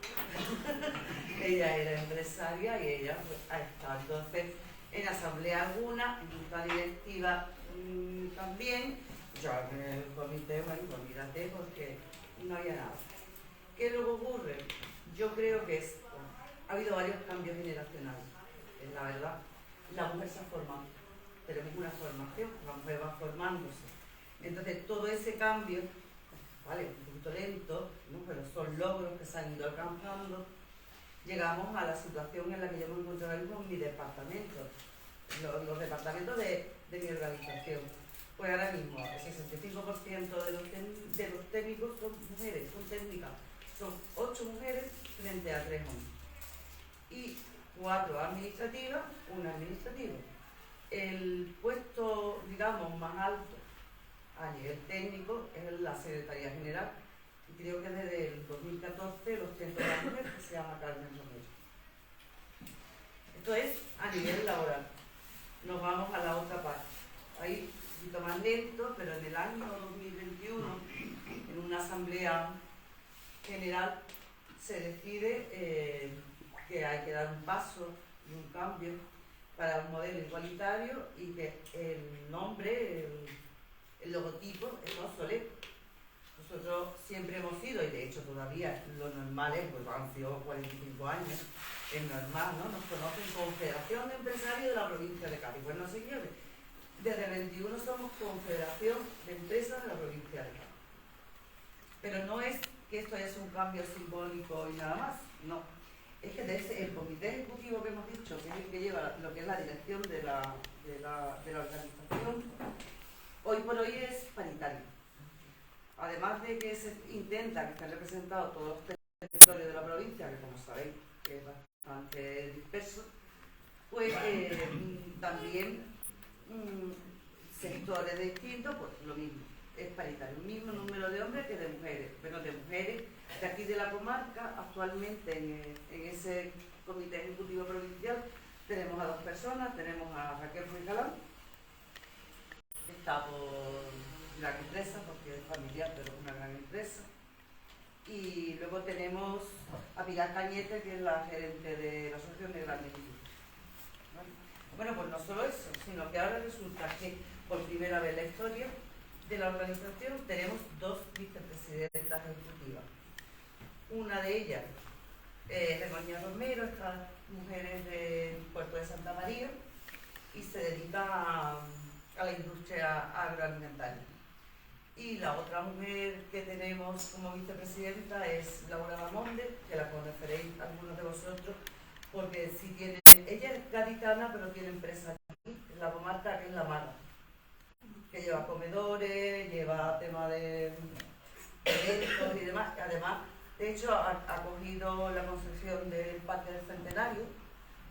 Ella era empresaria y ella pues, ha estado entonces en asamblea alguna, en junta directiva también. Yo en el comité, bueno, olvídate porque no había nada. ¿Qué es lo que ocurre? Yo creo que ha habido varios cambios generacionales, es la verdad. la mujer se ha formado. Tenemos una formación, la mujer va formándose. Entonces, todo ese cambio, vale, un poquito lento, ¿no? Pero son logros que se han ido alcanzando. Llegamos a la situación en la que yo me encuentro ahora mismo en mi departamento, los departamentos de mi organización. Pues ahora mismo el 65% de los técnicos son mujeres, son técnicas. Son 8 mujeres frente a 3 hombres. Y 4 administrativas, 1 administrativo. El puesto, digamos, más alto a nivel técnico es la Secretaría General. Y creo que desde el 2014 los centros de la mujer, que se llama Carmen Romero. Esto es a nivel laboral. Nos vamos a la otra parte. Ahí un poquito más lento, pero en el año 2021, en una asamblea general, se decide que hay que dar un paso y un cambio para un modelo igualitario y que el nombre, el logotipo es obsoleto. Nosotros siempre hemos sido, y de hecho todavía lo normal es, pues han sido 45 años, es normal, ¿no? Nos conocen como Federación de Empresarios de la provincia de Cádiz. Pues no se quiere. Desde el 21 somos Confederación de Empresas de la provincia de Cádiz. Pero no es que esto es un cambio simbólico y nada más, no. Es que desde el comité ejecutivo que hemos dicho, que es el que lleva lo que es la dirección de la organización, hoy por hoy es paritario. Además de que se intenta que estén representados todos los territorios de la provincia, que como sabéis es bastante disperso, pues también sectores distintos, pues lo mismo, es paritario, el mismo número de hombres que de mujeres, pero de mujeres de aquí de la comarca. Actualmente en ese comité ejecutivo provincial tenemos a 2 personas, tenemos a Raquel Ruiz Galán, que está por gran empresa, porque es familiar, pero es una gran empresa. Y luego tenemos a Pilar Cañete, que es la gerente de la Asociación de Grandes Industrias. ¿Vale? Bueno, pues no solo eso, sino que ahora resulta que por primera vez en la historia de la organización tenemos 2 vicepresidentas ejecutivas. Una de ellas es Begoña Romero, esta mujer es del puerto de Santa María y se dedica a la industria agroalimentaria. Y la otra mujer que tenemos como vicepresidenta es Laura Bamonde, que la conoceréis algunos de vosotros, porque si tiene, ella es gaditana, pero tiene empresa aquí, en la comarca, que es La Mala, que lleva comedores, lleva tema de eventos y demás. Además, de hecho, ha cogido la construcción del Parque del Centenario,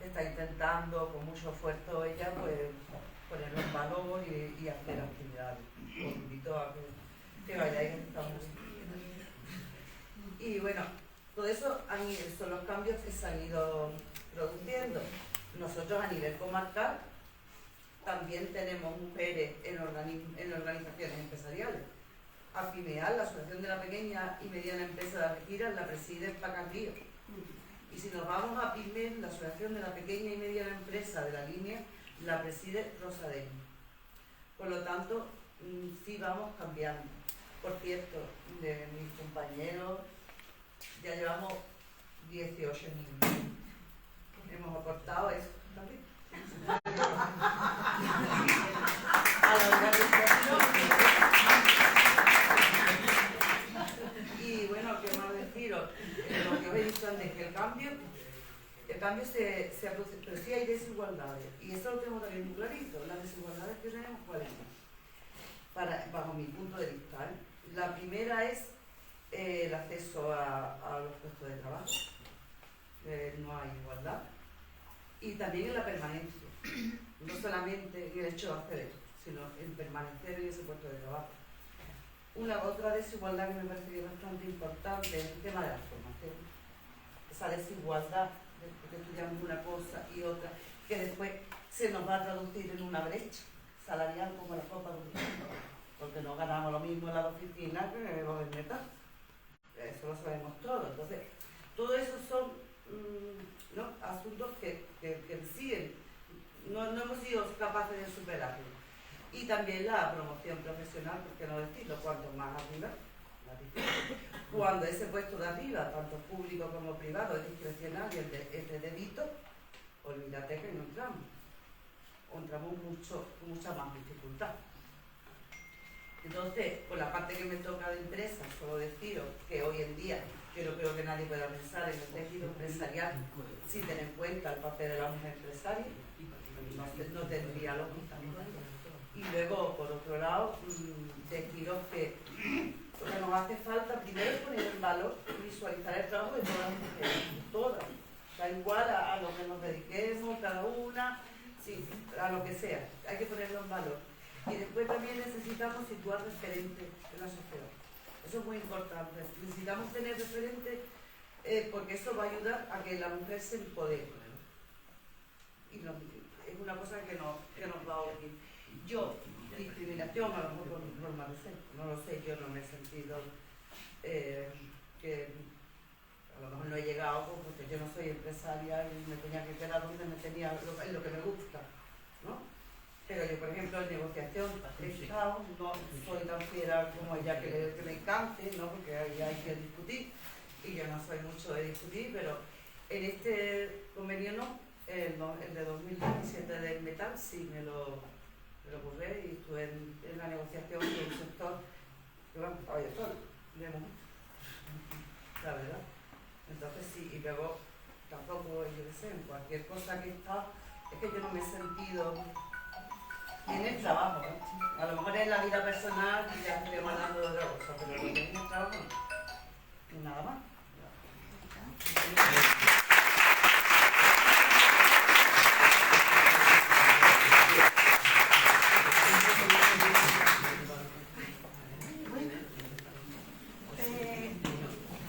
está intentando con mucho esfuerzo ella pues ponerlo en valor y hacer actividades. Os invito a que vayáis a esta música. Y bueno, todo eso son los cambios que se han ido produciendo. Nosotros a nivel comarcal también tenemos mujeres en organizaciones empresariales. APIMEAL, la Asociación de la Pequeña y Mediana Empresa de Algeciras, la preside Paca Río. Y si nos vamos a PYME, la Asociación de la Pequeña y Mediana Empresa de la Línea, la preside Rosa Deño. Por lo tanto, sí vamos cambiando. Por cierto, de mis compañeros ya llevamos 18 niños. Hemos aportado eso también. A la organización. Y bueno, ¿qué más deciros? Lo que os he dicho antes, que el cambio se ha producido, pero sí hay desigualdades. Y eso lo tengo también muy clarito. Las desigualdades que tenemos, ¿cuáles son? Bajo mi punto de vista, La primera es el acceso a los puestos de trabajo. No hay igualdad. Y también en la permanencia. No solamente en el hecho de acceder, sino en permanecer en ese puesto de trabajo. Otra desigualdad que me parece que es bastante importante es el tema de la formación. Esa desigualdad de que estudiamos una cosa y otra, que después se nos va a traducir en una brecha salarial como la copa de un mundo, porque no ganamos lo mismo en la oficina que los del metal. Eso lo sabemos todos. Entonces, todo eso son asuntos que siguen. No hemos sido capaces de superarlo. Y también la promoción profesional, porque no decirlo, cuanto más arriba, más difícil. Cuando ese puesto de arriba, tanto público como privado, es discrecional y es de delito, olvídate que no entramos. encontramos mucha más dificultad. Entonces, por la parte que me toca de empresa, solo deciros que hoy en día yo no creo que nadie pueda pensar en el tejido empresarial sin tener en cuenta el papel de la mujer empresaria, no tendría lógica. Y luego, por otro lado, deciros que lo que nos hace falta primero es poner en valor y visualizar el trabajo de todas las mujeres, todas. Da igual a lo que nos dediquemos, cada una, sí, a lo que sea, hay que ponerlo en valor. Y después también necesitamos situar referentes en la sociedad. Eso es muy importante. Necesitamos tener referentes porque eso va a ayudar a que la mujer se empodere. Y es una cosa que nos va a unir. Yo, discriminación, a lo mejor no lo sé, yo no me he sentido que a lo mejor no he llegado porque yo no soy empresaria y me tenía que quedar donde me tenía en lo que me gusta, ¿no? Pero yo, por ejemplo, en negociación he estado, no soy tan fiera como ella que me encante, ¿no? Porque ahí hay que discutir y yo no soy mucho de discutir, pero en este convenio no, el de 2017 del metal sí me lo ocurre y estuve en la negociación de un sector que bueno, estaba yo sola, la verdad. Entonces sí, y luego tampoco, yo qué sé, en cualquier cosa que está, es que yo no me he sentido en el trabajo, ¿no? A lo mejor en la vida personal y ya estoy hablando de otra cosa, pero lo que es en el trabajo no, nada más.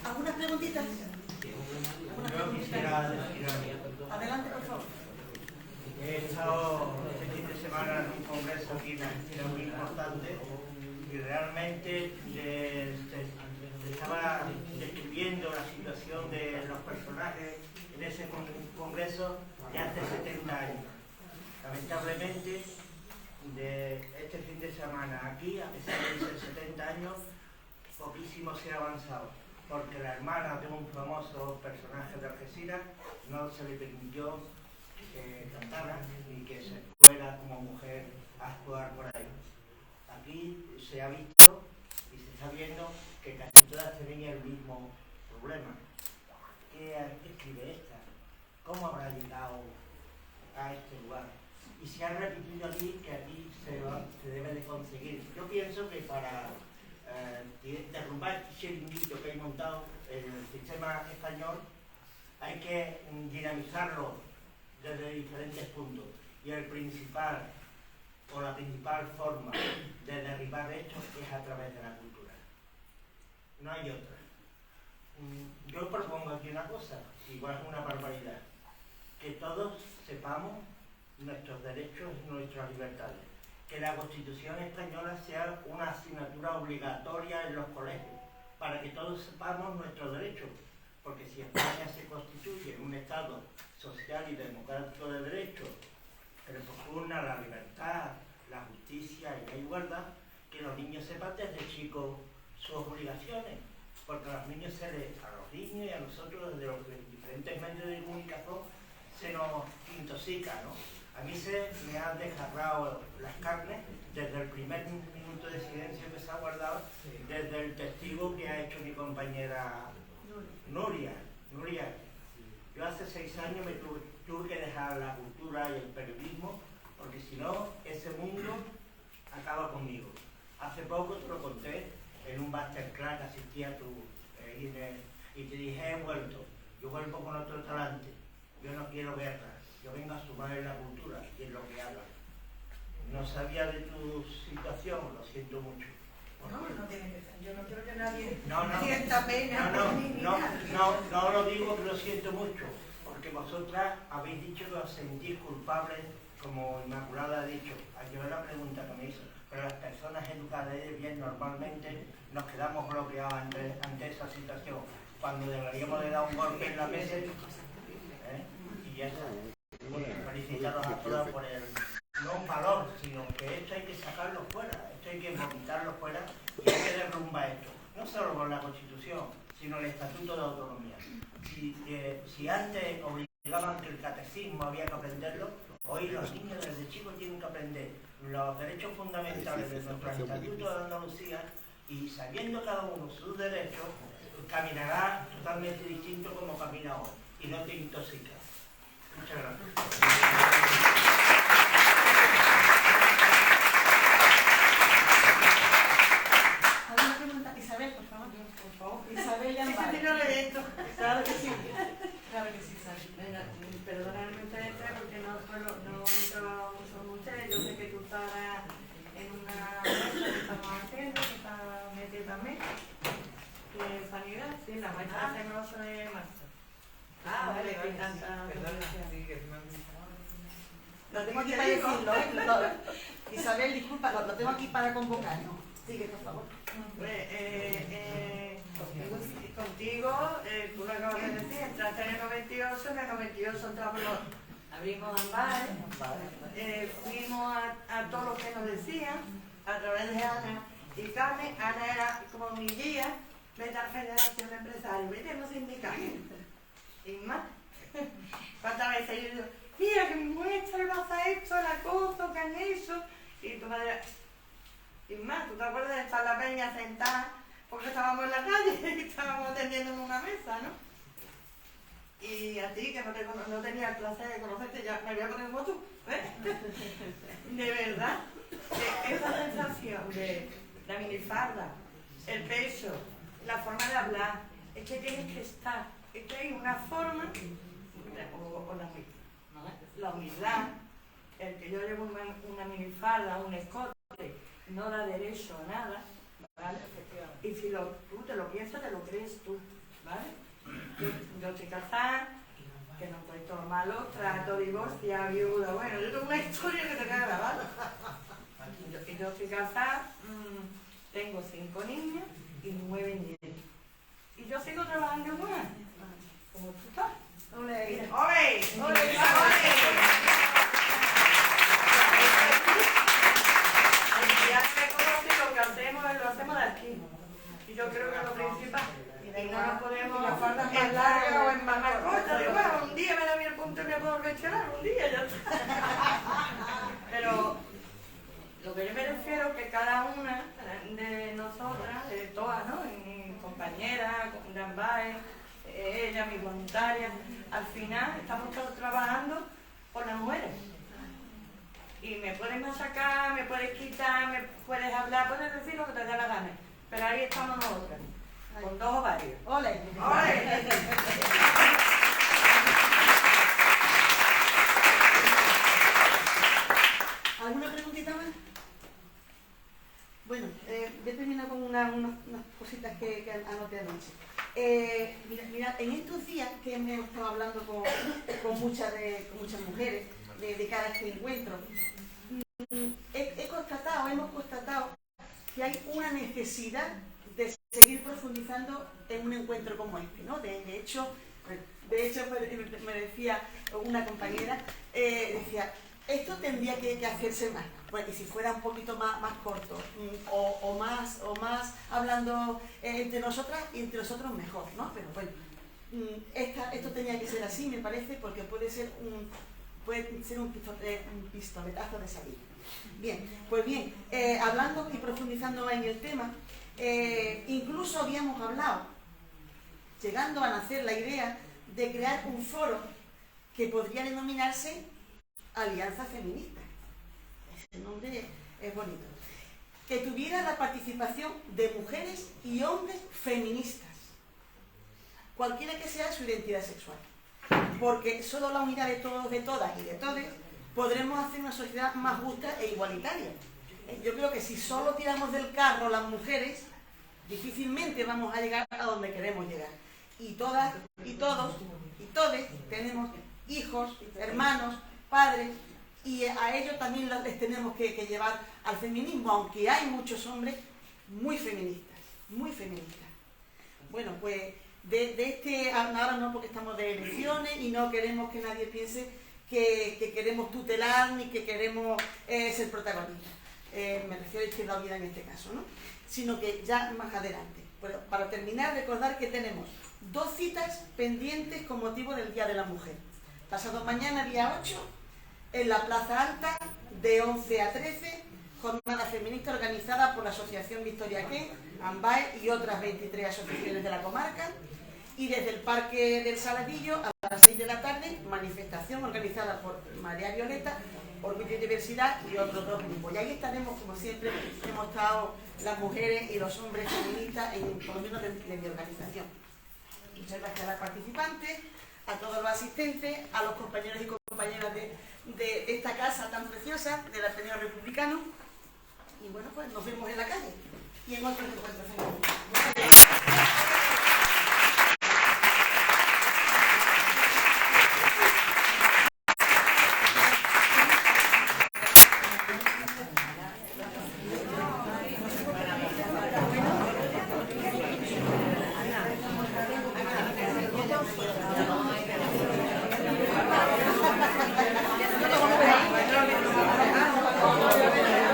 ¿Algunas preguntitas? Yo quisiera decir algo. Adelante, por favor. He estado este fin de semana en un congreso aquí en Argentina muy importante y realmente estaba describiendo la situación de los personajes en ese congreso de hace 70 años. Lamentablemente, de este fin de semana aquí, a pesar de ser 70 años, poquísimo se ha avanzado, porque la hermana de un famoso personaje de Algeciras no se le permitió que cantara ni que se fuera como mujer a actuar por ahí. Aquí se ha visto y se está viendo que casi todas tenían el mismo problema. ¿Qué escribe esta? ¿Cómo habrá llegado a este lugar? Y se ha repetido aquí que aquí se debe de conseguir. Yo pienso que para derrumbar este chiringuito que hay montado en el sistema español hay que dinamizarlo desde diferentes puntos. Y el principal, o la principal forma de derribar esto es a través de la cultura. No hay otra. Yo propongo aquí una cosa, igual es una barbaridad, que todos sepamos nuestros derechos y nuestras libertades. Que la Constitución española sea una asignatura obligatoria en los colegios, para que todos sepamos nuestros derechos. Porque si España se constituye en un Estado social y democrático de derechos, que le propugna la libertad, la justicia y la igualdad, que los niños sepan desde chicos sus obligaciones, porque a los niños a los niños y a nosotros desde los diferentes medios de comunicación se nos intoxica, ¿no? A mí me han desgarrado las carnes desde el primer minuto de silencio que se ha guardado, desde el testigo que ha hecho mi compañera Nuria. Yo hace 6 años me tuve que dejar la cultura y el periodismo, porque si no, ese mundo acaba conmigo. Hace poco te lo conté en un masterclass que asistí a tu y te dije, he vuelto. Yo vuelvo con otro talante. Yo no quiero guerra. Yo vengo a sumar en la cultura y en lo que haga. No sabía de tu situación, lo siento mucho. No tiene que ser. Yo no quiero que nadie No. sienta pena. No lo digo que lo siento mucho, porque vosotras habéis dicho que os sentís culpables, como Inmaculada ha dicho. Yo la pregunta que me hizo, pero las personas educadas de bien normalmente nos quedamos bloqueados ante esa situación, cuando deberíamos de dar un golpe en la mesa. Y ya está. Felicitaros a todas por no un valor, sino que esto hay que sacarlo fuera, esto hay que vomitarlo fuera y hay que derrumbar esto. No solo por la Constitución, sino el Estatuto de Autonomía. Si antes obligaban que el catecismo había que aprenderlo, hoy los niños desde chicos los derechos fundamentales de nuestro Estatuto de Andalucía y sabiendo cada uno sus derechos, caminará totalmente distinto como camina hoy y no te intoxica. Muchas gracias. ¿Alguna pregunta? Isabel, por favor. Isabel ya Claro que sí. Claro que sí, Isabel. Venga, perdóname ustedes porque no entro mucho con ustedes. Yo sé que tú estabas en una muestra que estamos haciendo, que está metida también, de sanidad, sí, la muestra de marzo de marzo. Vale, me encanta. Lo tengo aquí para decirlo, ¿eh? Isabel, disculpa, lo tengo aquí para convocar, ¿no? Sigue, por favor. Contigo, tú lo acabas de decir, entraste en el 98, en el 98 abrimos Ambares, fuimos a todo lo que nos decían a través de Ana y Carmen. Ana era como mi guía, vete a la Federación de Empresarios, vete a los sindicatos. Y más, ¿cuántas veces yo digo, mira que mi muestra le pasa esto, el acoso que han hecho? Y tu madre, y más, ¿tú te acuerdas de estar en la peña sentada? Porque estábamos en la calle y estábamos atendiendo en una mesa, ¿no? Y a ti, que no tenía el placer de conocerte, ya me voy a poner como tú, ¿eh? De verdad, que esa sensación de la minifalda, el peso, la forma de hablar, es que tienes que estar, es que hay una forma, o la humildad, el que yo llevo una minifalda, un escote, no da derecho a nada, ¿vale? Y si tú te lo piensas, te lo crees tú, ¿vale? Yo estoy casada, que no estoy todo malo, trato, divorcia, viuda, bueno, yo tengo una historia que te queda grabada. Yo estoy casada, tengo 5 niños y 9 nietos. Y yo sigo trabajando igual, como tú estás. ¡Ole! ¡Ole! ¡Ole! Ya me conoce lo que hacemos, lo hacemos de aquí. Y yo creo que es lo principal. Y no nos podemos en larga o en más corta. Bueno, un día me da bien el punto y me puedo reaccionar, un día ya está. Pero lo que yo me refiero es que cada una de nosotras, de todas, ¿no? Mi compañera, de Ambares, ella, mi voluntaria, al final estamos todos trabajando por las mujeres. Y me puedes machacar, me puedes quitar, me puedes hablar, puedes decir lo que te dé la gana. Pero ahí estamos nosotras, con 2 ovarios. ¡Ole! ¡Ole! ¿Alguna preguntita más? Bueno, voy a terminar con unas cositas que anoté anoche. Mira, en estos días que me he estado hablando con muchas mujeres de cara a este encuentro, hemos constatado que hay una necesidad de seguir profundizando en un encuentro como este, ¿no? De hecho me decía una compañera, decía, esto tendría que hacerse más, bueno, y si fuera un poquito más corto, o más hablando entre nosotras y entre nosotros mejor, ¿no? Pero bueno, esto tenía que ser así, me parece, porque puede ser un pistoletazo de salida. Bien, pues bien, hablando y profundizando en el tema, incluso habíamos hablado, llegando a nacer la idea de crear un foro que podría denominarse Alianza Feminista. Ese nombre es bonito. Que tuviera la participación de mujeres y hombres feministas, cualquiera que sea su identidad sexual. Porque solo la unidad de todos, de todas y de todes podremos hacer una sociedad más justa e igualitaria. Yo creo que si solo tiramos del carro las mujeres, difícilmente vamos a llegar a donde queremos llegar. Y todas y todos y todes tenemos hijos, hermanos, padres, y a ellos también les tenemos que llevar al feminismo, aunque hay muchos hombres muy feministas, muy feministas. Bueno, pues ahora no, porque estamos de elecciones y no queremos que nadie piense que queremos tutelar ni que queremos ser protagonistas. Me refiero a Izquierda Unida en este caso, ¿no? Sino que ya más adelante. Pero para terminar, recordar que tenemos 2 citas pendientes con motivo del Día de la Mujer. Pasado mañana, día 8, en la Plaza Alta de 11 a 13, jornada feminista organizada por la Asociación Victoria Kent, AMBAE y otras 23 asociaciones de la comarca. Y desde el Parque del Saladillo a las 6 de la tarde, manifestación organizada por Marea Violeta, Orgullo y Diversidad y otros dos grupos. Y ahí estaremos, como siempre, hemos estado las mujeres y los hombres feministas, por lo menos de mi organización. Muchas gracias a las participantes, a todos los asistentes, a los compañeros y compañeras de esta casa tan preciosa, del Ateneo Republicano. Y bueno, pues nos vemos en la calle y en otros encuentros.